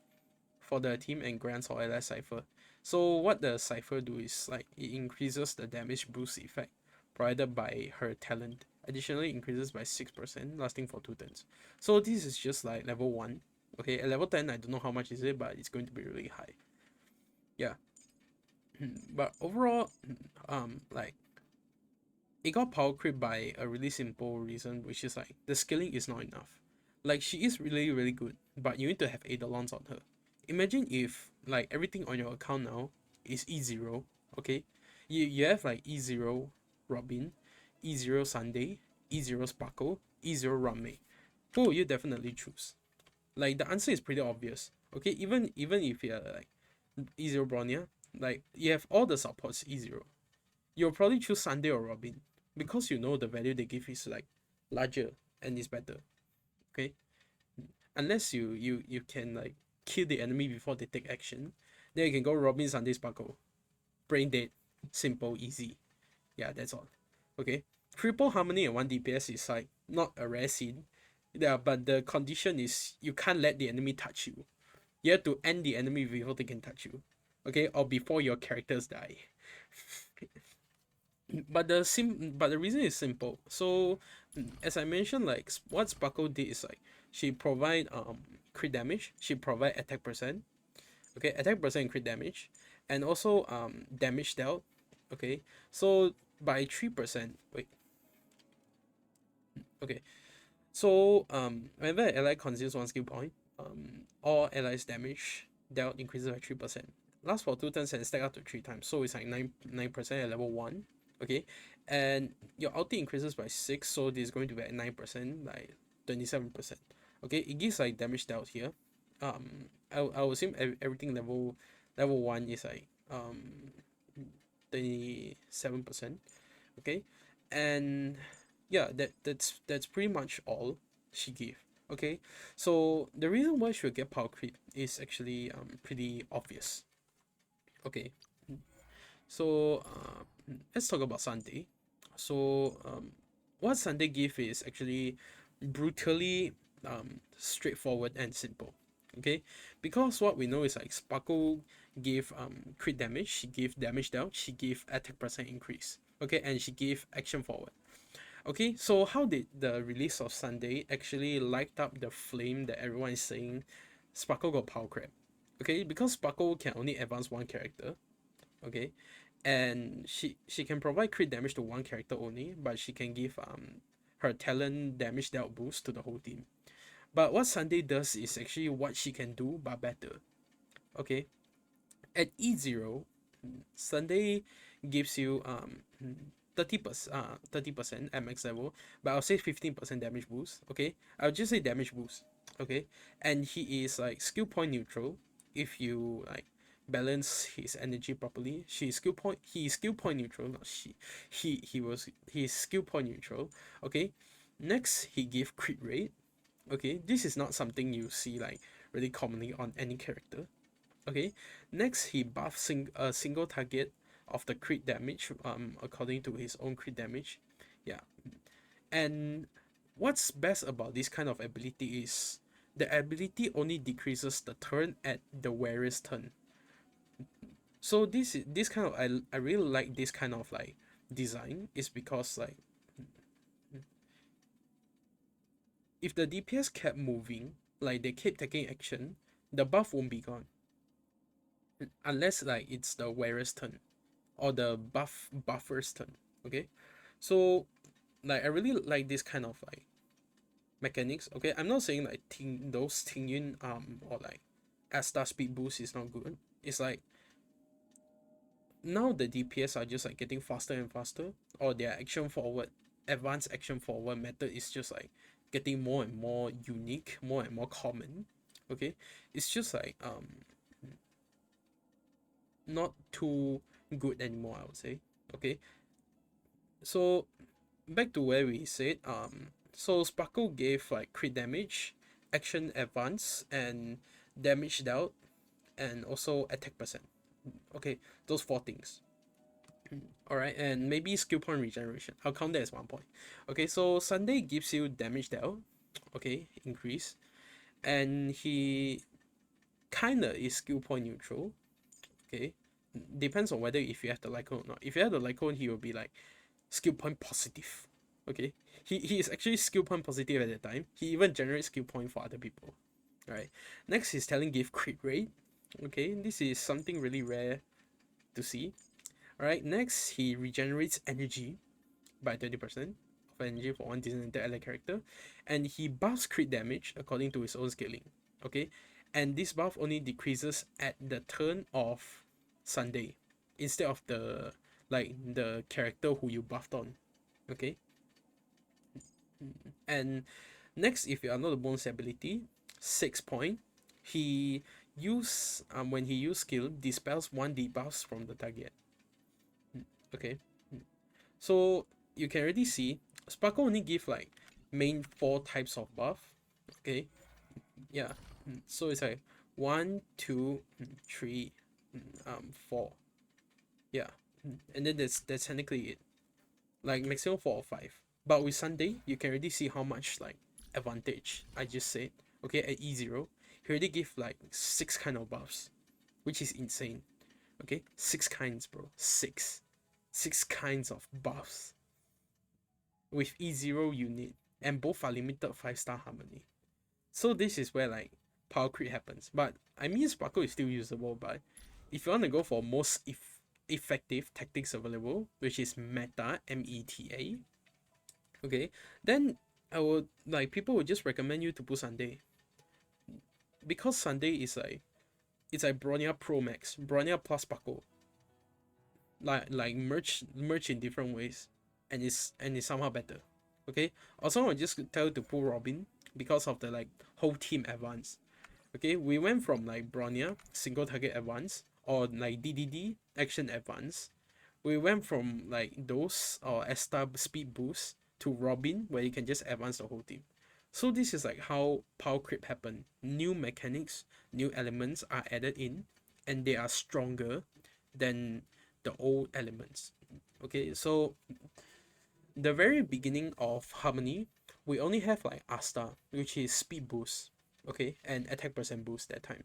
for the team and grants or ally cipher. So what the cipher do is like it increases the damage boost effect provided by her talent. Additionally increases by 6%, lasting for 2 turns. So this is just like level 1. Okay, at level 10 I don't know how much is it, but it's going to be really high. Yeah. But overall, like it got power creep by a really simple reason, which is like the scaling is not enough. Like she is really really good, but you need to have Eidolons on her. Imagine if like everything on your account now is E0, okay? You have like E0 Robin, E0 Sunday, E0 Sparkle, E0 Rame. Who will you definitely choose? Like the answer is pretty obvious. Okay, even if you're like E0 Bronya, like you have all the supports E0. You'll probably choose Sunday or Robin because you know the value they give is like larger and is better. Okay, unless you can like kill the enemy before they take action, then you can go Robin, Sunday, Sparkle, brain dead, simple, easy. Yeah, that's all. Okay, triple harmony and 1 DPS is like not a rare scene. Yeah, but the condition is you can't let the enemy touch you. You have to end the enemy before they can touch you. Okay, or before your characters die. But the reason is simple. So as I mentioned, like what Sparkle did is like she provide crit damage, she provide attack percent, okay, attack percent and crit damage, and also damage dealt. Okay, so by 3%, wait, okay, so whenever an ally consumes 1 skill point, all allies damage dealt increases by 3%. Lasts for 2 turns and stack up to 3 times. So it's like 9% at level 1. Okay. And your ulti increases by 6, so this is going to be at 9%, like 27%. Okay, it gives like damage dealt here. I would assume everything level 1 is like 27%. Okay. And yeah, that's pretty much all she gave. Okay, so the reason why she will get power creep is actually pretty obvious. Okay, so let's talk about Sunday. So what Sunday give is actually brutally straightforward and simple. Okay, because what we know is like Sparkle gave crit damage, she gave damage down, she gave attack percent increase. Okay, and she gave action forward. Okay, so how did the release of Sunday actually light up the flame that everyone is saying Sparkle got Powercreep? Okay, because Sparkle can only advance 1 character, okay, and she can provide crit damage to 1 character only, but she can give her talent damage dealt boost to the whole team. But what Sunday does is actually what she can do but better. Okay, At E0, Sunday gives you 30% at max level, but I'll say 15% damage boost. Okay, I'll just say damage boost. Okay, and he is like skill point neutral if you like balance his energy properly. He is skill point neutral, not she. He is skill point neutral. Okay, next he give crit rate. Okay, this is not something you see like really commonly on any character. Okay, next he buffs a single target of the crit damage according to his own crit damage. Yeah, and what's best about this kind of ability is the ability only decreases the turn at the wearer's turn. So this kind of I really like this kind of like design is because like if the DPS kept moving, like they keep taking action, the buff won't be gone unless like it's the wearer's turn or the buffer's turn. Okay, so like I really like this kind of like mechanics. Okay, I'm not saying like those Ting Yun or like Asta speed boost is not good. It's like now the DPS are just like getting faster and faster, or their action forward, advanced action forward method is just like getting more and more unique, more and more common. Okay, it's just like not too good anymore, I would say. Okay, so back to where we said so Sparkle gave like crit damage, action advance, and damage dealt, and also attack percent. Okay, those four things. Alright, and maybe skill point regeneration. I'll count that as 1 point. Okay, so Sunday gives you damage dealt. Okay, increase. And he kinda is skill point neutral. Okay. Depends on whether if you have the Lycone or not. If you have the Lycone, he will be like skill point positive. Okay. He is actually skill point positive at that time. He even generates skill point for other people. Alright. Next his talent give crit rate. Okay, this is something really rare to see. Alright, next he regenerates energy by 30% of energy for one designated allied character, and he buffs crit damage according to his own scaling. Okay, and this buff only decreases at the turn of Sunday instead of the character who you buffed on. Okay, and next, if you unlock the bonus ability, 6 point, he when he use skill dispels one debuffs from the target. Okay, so you can already see Sparkle only give like main four types of buff. Okay, yeah. So it's like one, two, three, four. Yeah, and then that's technically it. Like maximum 4 or 5. But with Sunday, you can already see how much like advantage I just said. Okay, at E0, he already give like 6 kind of buffs, which is insane. Okay, 6 kinds, bro. 6 kinds of buffs with E0 unit, and both are limited 5-star harmony. So this is where like power creep happens. But I mean Sparkle is still usable, but if you want to go for most effective tactics available, which is meta, META, okay, then I would like people would just recommend you to put Sunday. Because Sunday is like it's like Bronya Pro Max, Bronya plus Sparkle. Like merge in different ways, and it's somehow better. Okay. Also I'll just tell you to pull Robin because of the like whole team advance. Okay, we went from like Bronya single target advance or like DDD action advance. We went from like those or Esta speed boost to Robin where you can just advance the whole team. So this is like how power creep happen. New mechanics, new elements are added in, and they are stronger than the old elements. Okay, so the very beginning of Harmony, we only have like Asta, which is speed boost, okay, and attack percent boost that time.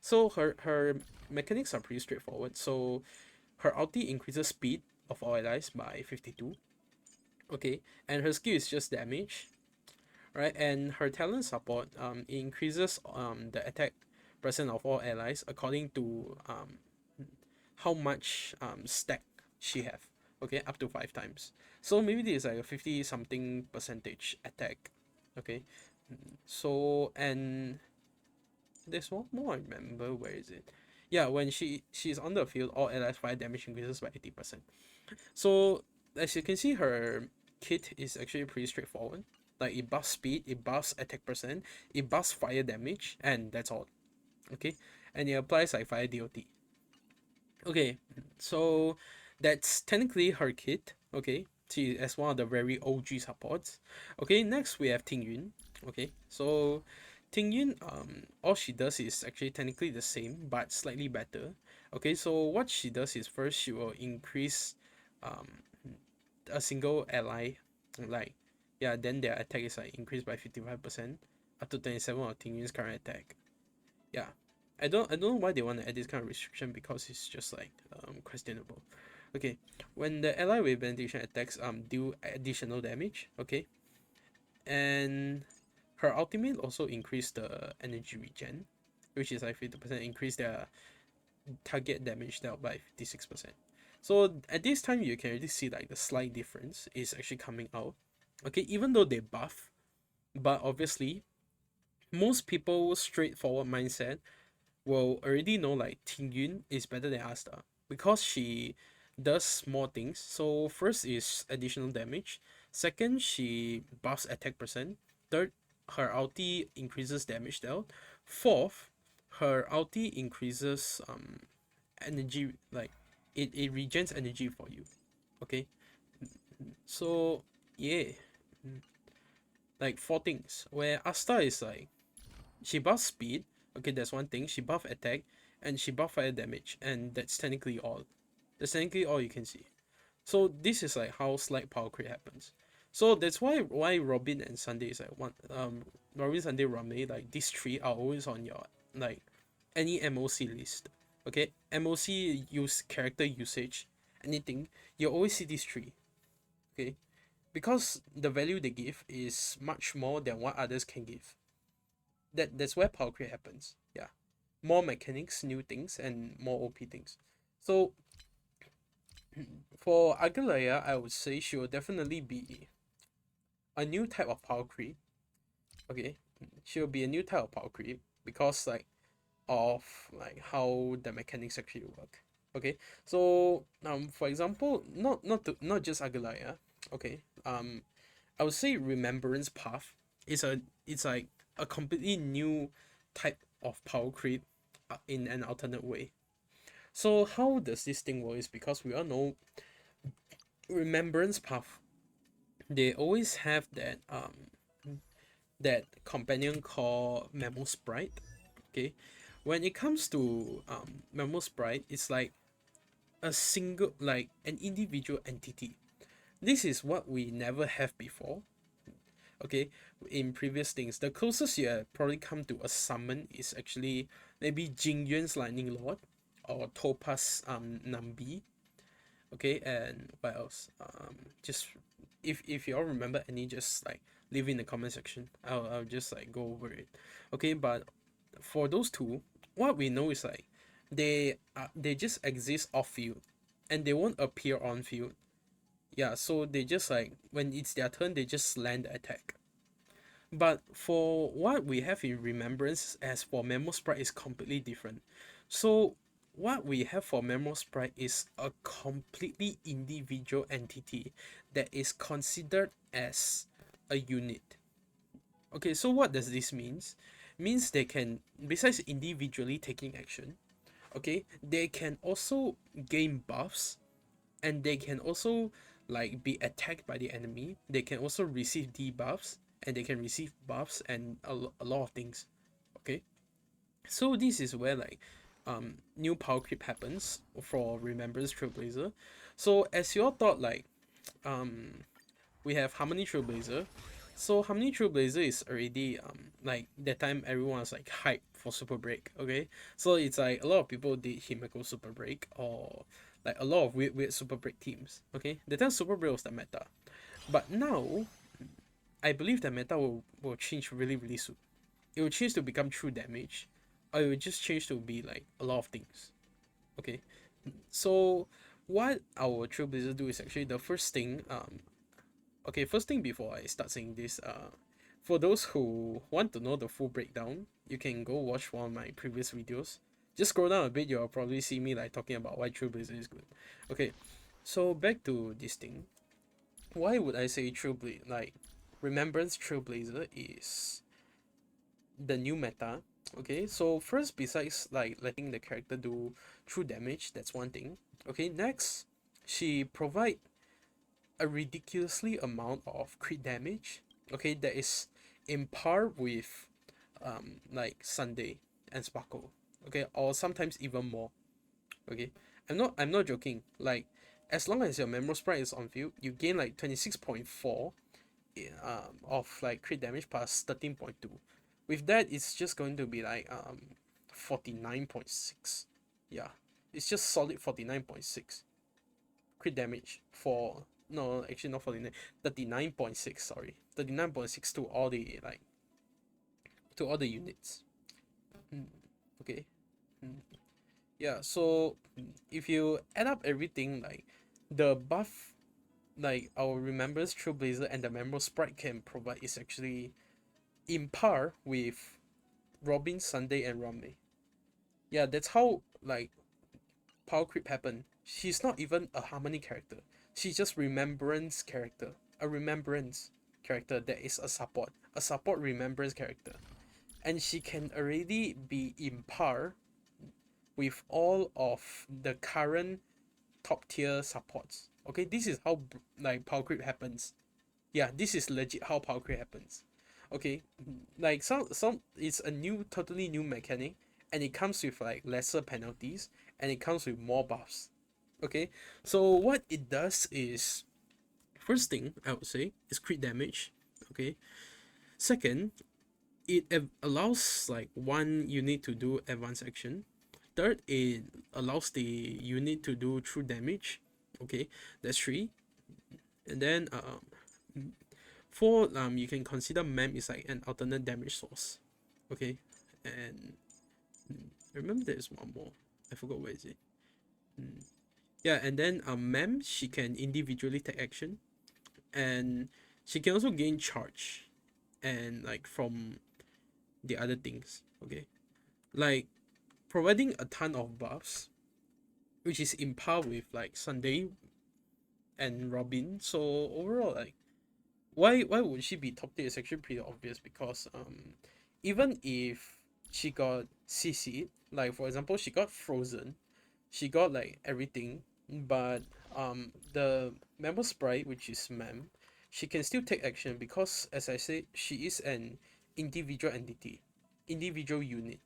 So her mechanics are pretty straightforward. So her ulti increases speed of all allies by 52, okay, and her skill is just damage, right? And her talent support it increases the attack percent of all allies according to how much stack she have. Okay, up to 5 times. So maybe this is like a 50 something percentage attack. Okay, so and there's one more I remember. Where is it? Yeah, when she's on the field, all allies fire damage increases by 80%. So as you can see, her kit is actually pretty straightforward. Like it buffs speed, it buffs attack percent, it buffs fire damage, and that's all. Okay, and it applies like fire DOT. Okay, so that's technically her kit. Okay, she as one of the very OG supports. Okay, next we have Ting Yun. Okay, so Ting Yun, all she does is actually technically the same but slightly better. Okay, so what she does is first she will increase, um, a single ally, like, yeah, then their attack is like increased by 55% up to 27 of Ting Yun's current attack. Yeah, I don't know why they want to add this kind of restriction because it's just like questionable. Okay, when the ally with benediction attacks do additional damage. Okay, and her ultimate also increase the energy regen, which is like 50% increase their target damage dealt by 56%. So at this time you can already see like the slight difference is actually coming out. Okay, even though they buff, but obviously most people straightforward mindset will already know like Ting Yun is better than Asta because she does more things. So first is additional damage. Second, she buffs attack percent. Third, her ulti increases damage dealt. Fourth, her ulti increases energy, like it regens energy for you. Okay, so yeah, like four things. Where Asta is like she buffs speed. Okay, that's one thing. She buff attack and she buff fire damage, and that's technically all. That's technically all you can see. So this is like how slight power creep happens. So that's why Robin and Sunday is like one Robin, Sunday, Rame, like these three are always on your like any MOC list. Okay? MOC use character usage, anything, you always see these three. Okay? Because the value they give is much more than what others can give. That's where power creep happens. Yeah. More mechanics, new things, and more OP things. So for Agalaya, I would say she will definitely be a new type of power creep. Okay, she will be a new type of power creep because like of like how the mechanics actually work. Okay, so for example, not just Agalaya. Okay, I would say Remembrance Path is it's like a completely new type of power creep in an alternate way. So how does this thing work is because we all know Remembrance Path, they always have that companion called Memo Sprite. Okay, when it comes to Memo Sprite, it's like a single, like an individual entity. This is what we never have before. Okay, in previous things, the closest you have probably come to a summon is actually maybe Jing Yuan's Lightning Lord or Topaz Nambi. Okay, and what else? Just if you all remember any, just like leave in the comment section. I'll just like go over it. Okay, but for those two, what we know is like they just exist off field, and they won't appear on field. Yeah, so they just like when it's their turn, they just land the attack. But for what we have in Remembrance, as for Memo Sprite, is completely different. So what we have for Memo Sprite is a completely individual entity that is considered as a unit. Okay, so what does this means? Means they can, besides individually taking action, okay, they can also gain buffs, and they can also like be attacked by the enemy. They can also receive debuffs, and they can receive buffs and a lot of things. Okay, so this is where like new power creep happens for Remembrance Trailblazer. So as you all thought, like um we have Harmony Trailblazer. So Harmony Trailblazer is already like that time everyone was like hyped for Super Break. Okay, so it's like a lot of people did Himeko Super Break, or like a lot of weird Super Break teams. Okay, the time Super Break was the meta, but now I believe the meta will change really soon. It will change to become true damage, or it will just change to be like a lot of things. Okay, so what our Trailblazer do is actually the first thing. Okay, first thing before I start saying this, for those who want to know the full breakdown, you can go watch one of my previous videos. Just scroll down a bit, you'll probably see me like talking about why Trailblazer is good. Okay, so back to this thing. Why would I say Trailblazer? Like, Remembrance Trailblazer is the new meta. Okay, so first, besides like letting the character do true damage, that's one thing. Okay, next, she provide a ridiculously amount of crit damage. Okay, that is in par with like Sunday and Sparkle. Okay, or sometimes even more. Okay, I'm not joking. Like, as long as your Memorable Sprite is on field, you gain like 26.4 of like crit damage plus 13.2. With that, it's just going to be like 49.6. Yeah, it's just solid 49.6 crit damage for, no, actually not 49, 39.6, sorry, 39.6 to all the like to all the units. Okay. Yeah, so if you add up everything, like the buff, like our Remembrance Trailblazer and the Memorable Sprite can provide is actually in par with Robin, Sunday, and Rame. Yeah, that's how like Powercreep happened. She's not even a harmony character. She's just remembrance character. A remembrance character that is a support remembrance character. And she can already be in par with all of the current top tier supports. Okay, this is how like Powercreep happens. Yeah, this is legit how Powercreep happens. Okay, like some it's a new totally new mechanic, and it comes with like lesser penalties, and it comes with more buffs. Okay, so what it does is, first thing I would say is crit damage. Okay, second, it allows like one unit to do advanced action. Third, it allows the unit to do true damage. Okay, that's three. And then four, you can consider mem is like an alternate damage source. Okay, and I remember there's one more. I forgot where is it. Yeah, and then mem, she can individually take action, and she can also gain charge, and like from the other things. Okay, like providing a ton of buffs, which is in par with like Sunday and Robin. So overall, like, why would she be top tier is actually pretty obvious, because even if she got CC, like for example she got frozen, she got like everything, but the member sprite, which is mem, she can still take action because, as I said, she is an individual entity, individual unit.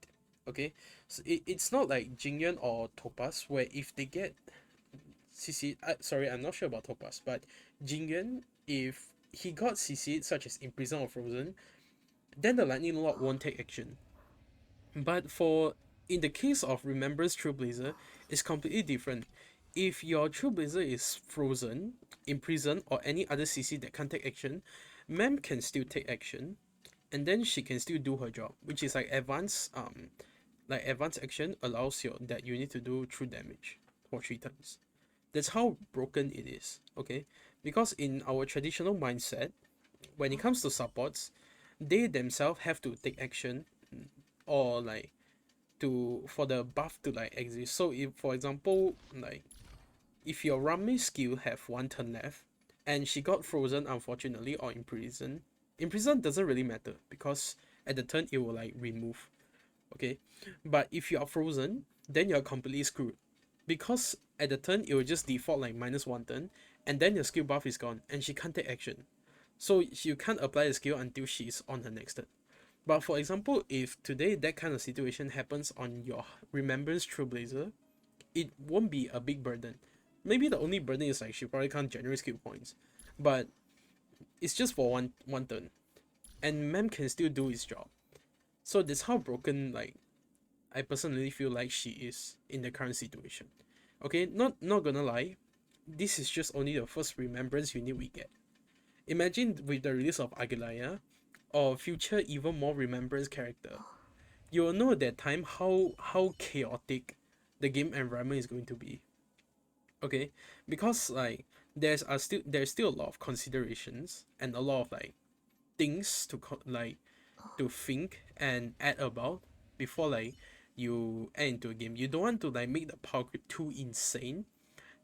Okay, so it's not like Jingyuan or Topaz, where if they get CC, sorry, I'm not sure about Topaz, but Jingyuan, if he got CC such as Imprison or Frozen, then the Lightning Lord won't take action. But in the case of Remembrance Trailblazer, it's completely different. If your Trailblazer is frozen, imprisoned, or any other CC that can't take action, Mem can still take action, and then she can still do her job, which is like advanced action allows your that unit to do true damage for 3 turns. That's how broken it is. Okay, because in our traditional mindset, when it comes to supports, they themselves have to take action, or like to for the buff to like exist. So if, for example, like if your Rami skill have 1 turn left and she got frozen unfortunately, or imprisoned doesn't really matter because at the turn it will like remove. Okay, but if you are frozen, then you're completely screwed, because at the turn it will just default like -1 turn, and then your skill buff is gone and she can't take action, so you can't apply the skill until she's on her next turn. But for example, if today that kind of situation happens on your Remembrance Trailblazer, it won't be a big burden. Maybe the only burden is like she probably can't generate skill points, but it's just for one turn, and Mem can still do his job. So that's how broken, like, I personally feel like she is in the current situation. Okay, not gonna lie, this is just only the first Remembrance unit we get. Imagine with the release of Aguilaya, or future even more Remembrance character, you will know at that time how chaotic the game environment is going to be. Okay, because like there's still a lot of considerations and a lot of like things to like to think and add about before like you enter into a game. You don't want to like make the power creep too insane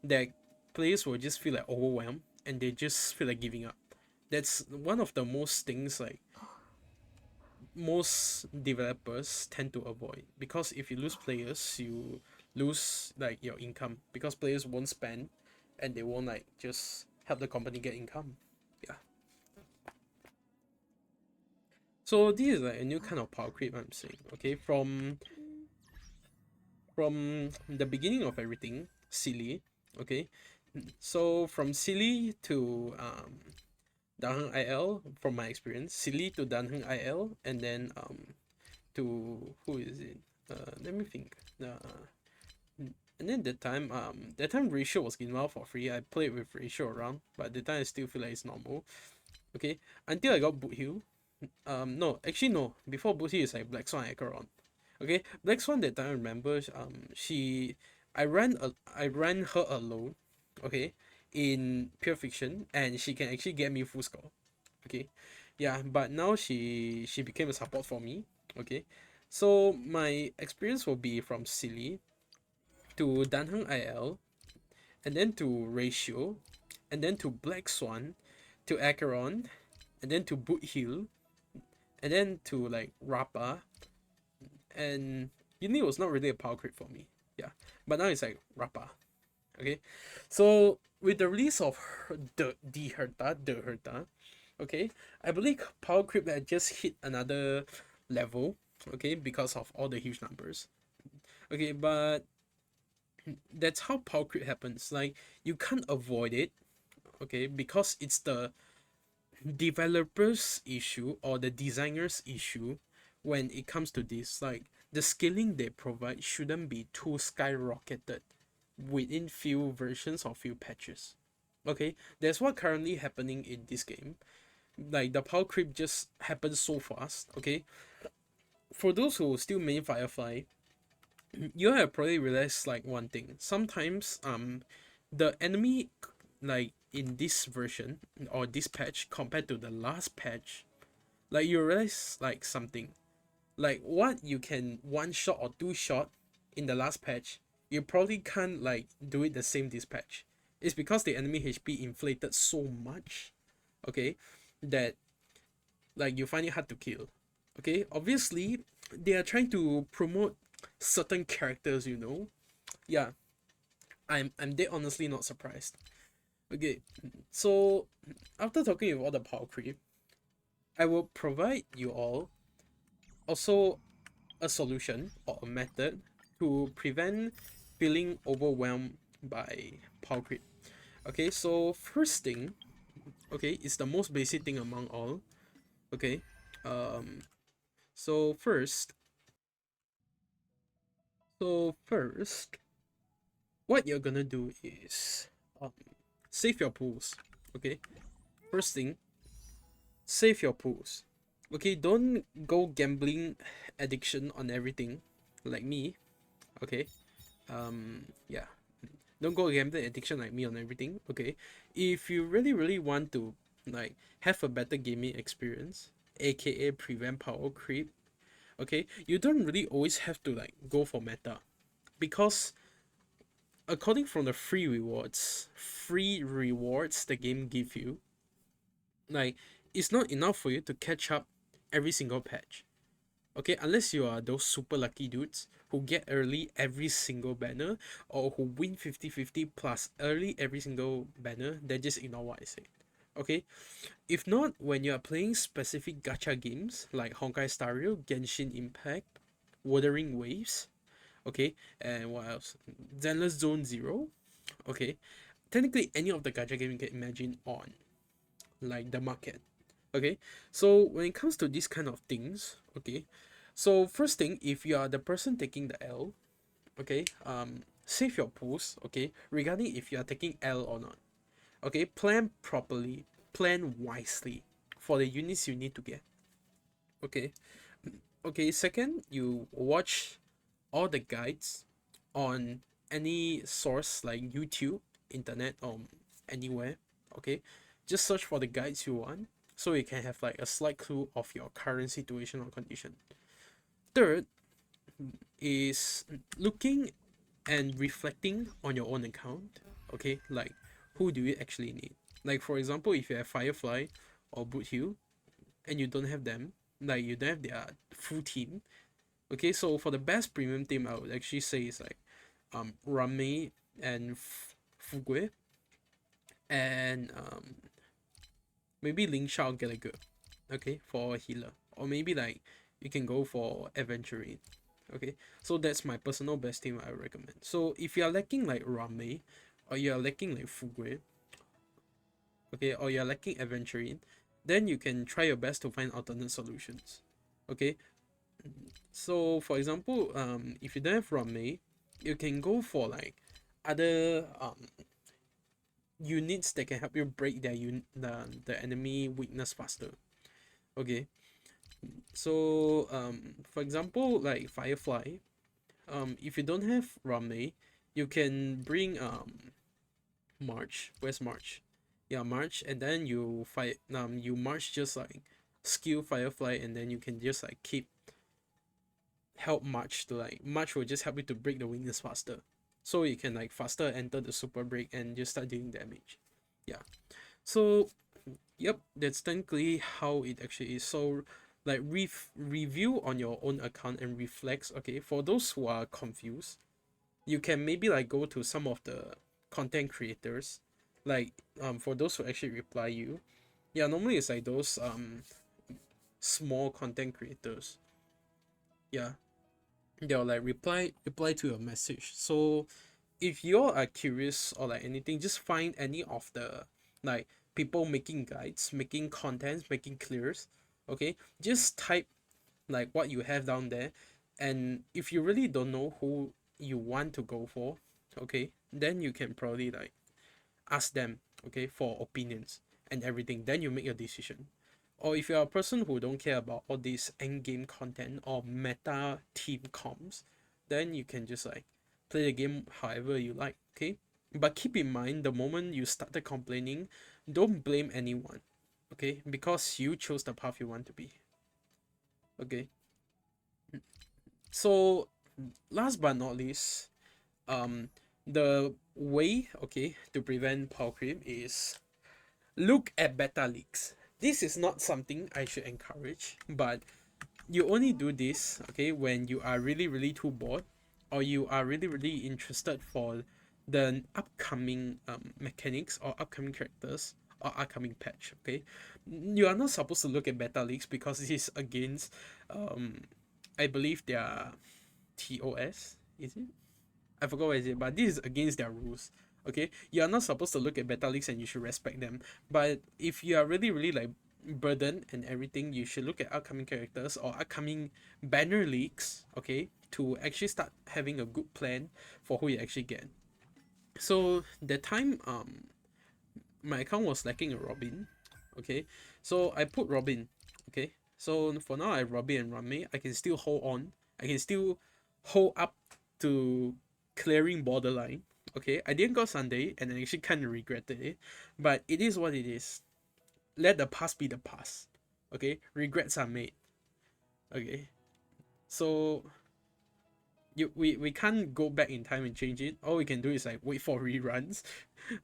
that players will just feel like overwhelmed and they just feel like giving up. That's one of the most things like most developers tend to avoid, because if you lose players, you lose like your income, because players won't spend and they won't like just help the company get income. Yeah. So this is like a new kind of power creep I'm saying. Okay, from the beginning of everything, silly. Okay, so from silly to Danheng IL, from my experience, silly to Danheng IL, and then to who is it? Let me think. And then that time ratio was given out for free. I played with ratio around, but at the time I still feel like it's normal. Okay, until I got boot heal. No, actually no. Before boot heal is like Black Swan Acheron. Okay, Black Swan that time I remember. I ran her alone. Okay, in pure fiction, and she can actually get me full score. Okay, yeah, but now she became a support for me. Okay, so my experience will be from silly to Danheng IL, and then to ratio, and then to Black Swan, to Acheron, and then to Boot Heal, and then to like Rappa, and Uni was not really a power creep for me. Yeah, but now it's like Rappa. Okay, so with the release of the Herta, okay, I believe power creep had just hit another level. Okay, because of all the huge numbers. Okay, but that's how power creep happens. Like you can't avoid it. Okay, because it's the developer's issue or the designer's issue when it comes to this. Like the scaling they provide shouldn't be too skyrocketed within few versions or few patches. Okay, that's what currently happening in this game. Like the power creep just happens so fast. Okay, for those who still main Firefly, you have probably realized like one thing. Sometimes the enemy like in this version or this patch compared to the last patch, like you realize like something. Like what you can one shot or two shot in the last patch, you probably can't like do it the same this patch. It's because the enemy HP inflated so much, okay, that like you find it hard to kill. Okay, obviously they are trying to promote certain characters, you know. Yeah, I'm dead honestly not surprised. Okay, so after talking about all the power creep, I will provide you all also a solution or a method to prevent feeling overwhelmed by power creep. Okay, so first thing, okay, is the most basic thing among all. Okay, um, so first, so first, what you're gonna do is save your pools. Okay, first thing, save your pools. Okay, don't go gambling addiction on everything like me. Okay, yeah, don't go gambling addiction like me on everything. Okay, if you really want to like have a better gaming experience, aka prevent power creep, okay, you don't really always have to like go for meta, because according from the free rewards the game give you, like it's not enough for you to catch up every single patch. Okay, unless you are those super lucky dudes who get early every single banner, or who win 50-50 plus early every single banner, then just ignore what I say. Okay, if not, when you are playing specific gacha games like Honkai Star Rail, Genshin Impact, Wuthering Waves, okay, and what else? Zenless Zone Zero, okay, technically any of the gacha game you can imagine on like the market. Okay, so when it comes to these kind of things, okay, so first thing, if you are the person taking the L, okay, save your pools, okay, regarding if you are taking L or not. Okay, plan properly, plan wisely for the units you need to get. Okay, okay, second, you watch all the guides on any source like YouTube, internet, anywhere. Okay, just search for the guides you want so you can have like a slight clue of your current situation or condition. Third, is looking and reflecting on your own account. Okay, like who do you actually need? Like for example, if you have Firefly or Boothill and you don't have them, like you don't have their full team. Okay, so for the best premium team, I would actually say is like Rame and Fugui, and maybe Ling Shao get a good, okay, for a healer, or maybe like you can go for Aventurine. Okay, so that's my personal best team I recommend. So if you are lacking like Rame, or you are lacking like Fugui, okay, or you are lacking Aventurine, then you can try your best to find alternate solutions. Okay, so for example, if you don't have Rame, you can go for like other units that can help you break the enemy weakness faster. Okay, so for example, like Firefly, if you don't have Rame, you can bring March. Where's March? Yeah, March, and then you March just like skill Firefly, and then you can just like keep help March to like March will just help you to break the weakness faster. So you can like faster enter the super break and just start dealing damage. Yeah. So yep, that's technically how it actually is. So like review on your own account and reflects. Okay, for those who are confused, you can maybe like go to some of the content creators, like for those who actually reply you. Yeah, normally it's like those small content creators. Yeah, they'll like reply to your message. So if you are curious or like anything, just find any of the like people making guides, making contents, making clears. Okay, just type like what you have down there, and if you really don't know who you want to go for, okay, then you can probably like ask them, okay, for opinions and everything. Then you make your decision. Or if you're a person who don't care about all this end game content or meta team comms, then you can just like play the game however you like, okay? But keep in mind, the moment you started complaining, don't blame anyone, okay? Because you chose the path you want to be, okay? So last but not least, the way, okay, to prevent power creep is look at beta leaks. This is not something I should encourage, but you only do this, okay, when you are really, really too bored, or you are really, really interested for the upcoming mechanics or upcoming characters or upcoming patch, okay? You are not supposed to look at beta leaks because this is against, I believe their TOS, is it? I forgot what is it, but this is against their rules. Okay, you are not supposed to look at beta leaks and you should respect them. But if you are really, really like burdened and everything, you should look at upcoming characters or upcoming banner leaks. Okay, to actually start having a good plan for who you actually get. So that time, my account was lacking a Robin. Okay, so I put Robin. Okay, so for now I have Robin and Rame. I can still hold on. I can still hold up to clearing borderline. Okay, I didn't go Sunday and I actually kind of regretted it, but it is what it is. Let the past be the past. Okay, regrets are made. Okay, so we can't go back in time and change it. All we can do is like wait for reruns.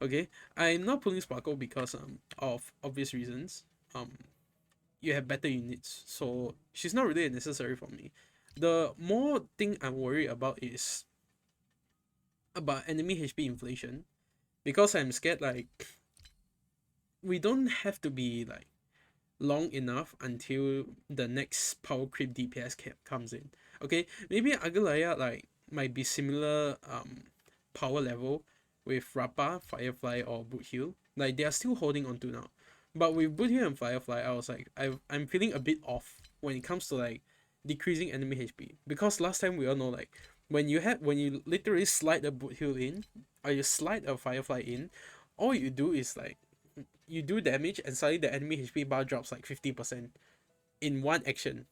Okay, I'm not pulling Sparkle because of obvious reasons. Um, you have better units, so she's not really necessary for me. The more thing I'm worried about is about enemy HP inflation, because I'm scared like we don't have to be like long enough until the next power creep DPS cap comes in. Okay, maybe Agalaya like might be similar power level with Rappa, Firefly or Boothill. Like they are still holding on to now. But with Boothill and Firefly, I was like I'm feeling a bit off when it comes to like decreasing enemy HP. Because last time we all know like when you literally slide a Boothill in or you slide a Firefly in, all you do is like you do damage and suddenly the enemy HP bar drops like 50% in one action.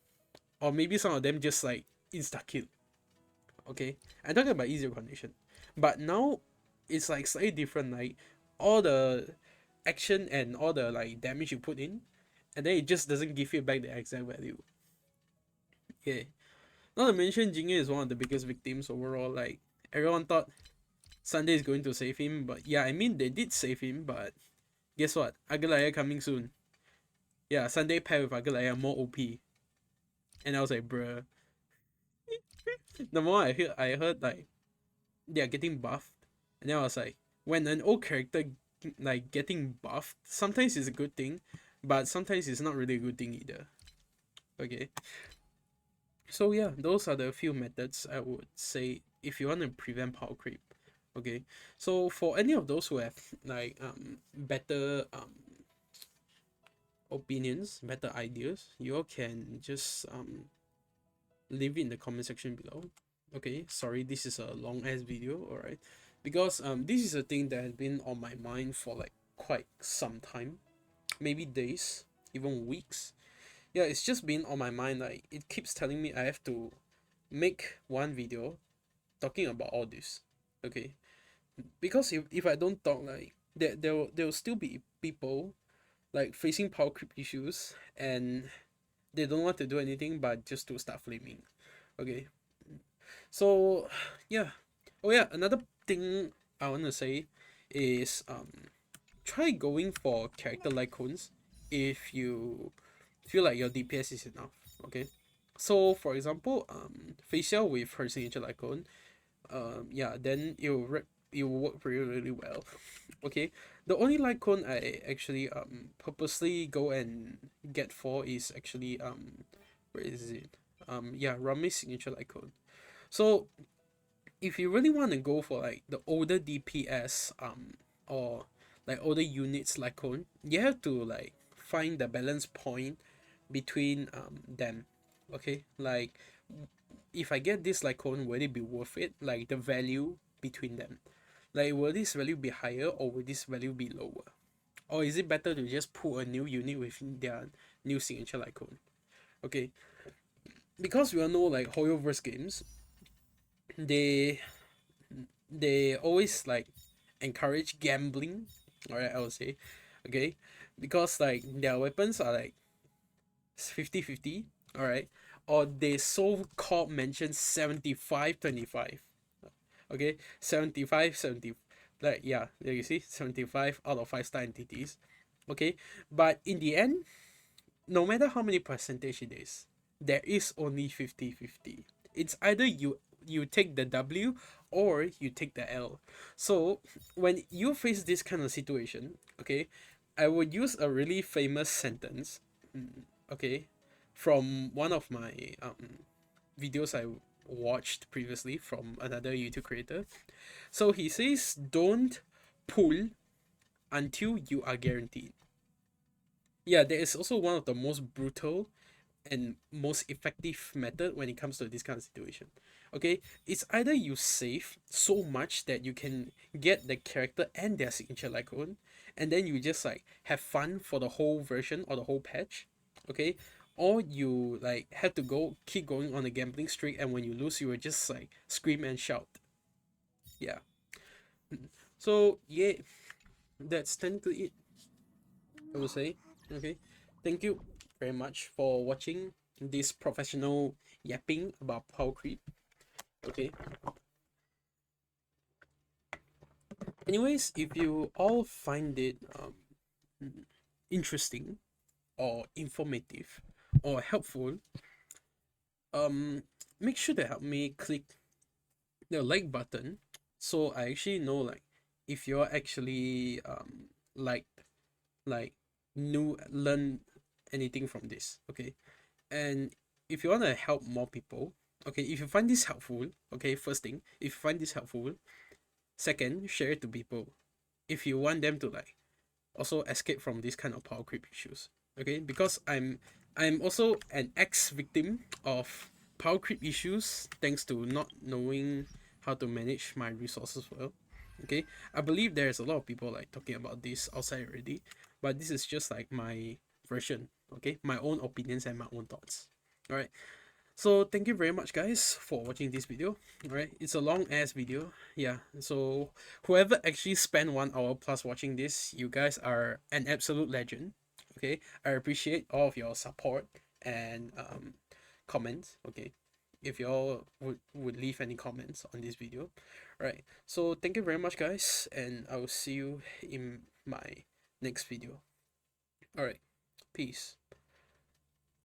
Or maybe some of them just like insta kill. Okay? I'm talking about easier condition. But now it's like slightly different, like all the action and all the like damage you put in, and then it just doesn't give you back the exact value. Yeah. Not to mention, Jingye is one of the biggest victims overall. Like, everyone thought Sunday is going to save him, but yeah, I mean, they did save him, but guess what? Agalaya coming soon. Yeah, Sunday pair with Agalaya more OP. And I was like, bruh. The more I heard like they are getting buffed, and then I was like, when an old character like getting buffed, sometimes it's a good thing, but sometimes it's not really a good thing either. Okay, so yeah, those are the few methods I would say if you want to prevent power creep. Okay, so for any of those who have like better opinions, better ideas, you all can just leave it in the comment section below. Okay, sorry, this is a long ass video, alright, because this is a thing that has been on my mind for like quite some time, maybe days, even weeks. Yeah, it's just been on my mind. Like, it keeps telling me I have to make one video talking about all this. Okay, because if I don't talk, like there will still be people like facing power creep issues, and they don't want to do anything but just to start flaming. Okay, so yeah. Oh yeah, another thing I want to say is try going for character like cones if you feel like your DPS is enough. Okay, so for example, facial with her signature icon, yeah, then it will work really well. Okay, the only Lycon I actually purposely go and get for is actually where is it, yeah, Rami's signature Lycon. So if you really want to go for like the older DPS or like older units Lycon, you have to like find the balance point between them. Okay, like if I get this Lycon, will it be worth it? Like the value between them. Like, will this value be higher or will this value be lower? Or is it better to just pull a new unit with their new signature icon? Okay, because we all know like Hoyoverse games, they they always like encourage gambling. Alright, I would say, okay, because like their weapons are like 50-50. Alright, or they so called mention 75-25. Okay, 75 70, like yeah, there you see 75 out of 5 star entities. Okay, but in the end, no matter how many percentage it is, there is only 50-50. It's either you take the W or you take the L. So when you face this kind of situation, okay, I would use a really famous sentence, okay, from one of my videos I watched previously from another YouTube creator. So he says, don't pull until you are guaranteed. Yeah, there is also one of the most brutal and most effective method when it comes to this kind of situation. Okay, it's either you save so much that you can get the character and their signature icon, and then you just like have fun for the whole version or the whole patch. Okay, or you like have to keep going on a gambling streak, and when you lose, you will just like scream and shout. Yeah. So yeah, that's technically it, I would say. Okay, thank you very much for watching this professional yapping about power creep. Okay, anyways, if you all find it interesting or informative or helpful, um make sure to help me click the like button, so I actually know like if you're actually like like new learn anything from this. Okay, and if you want to help more people, okay, if you find this helpful, okay, first thing, if you find this helpful, second, share it to people if you want them to like also escape from this kind of power creep issues. Okay, because I'm also an ex-victim of power creep issues thanks to not knowing how to manage my resources well. Okay, I believe there's a lot of people like talking about this outside already, but this is just like my version. Okay, my own opinions and my own thoughts. All right, so thank you very much guys for watching this video. Alright, it's a long ass video. Yeah, so whoever actually spent 1 hour plus watching this, you guys are an absolute legend. Okay, I appreciate all of your support and comments. Okay, if y'all would leave any comments on this video. Alright, so thank you very much, guys, and I will see you in my next video. Alright, peace.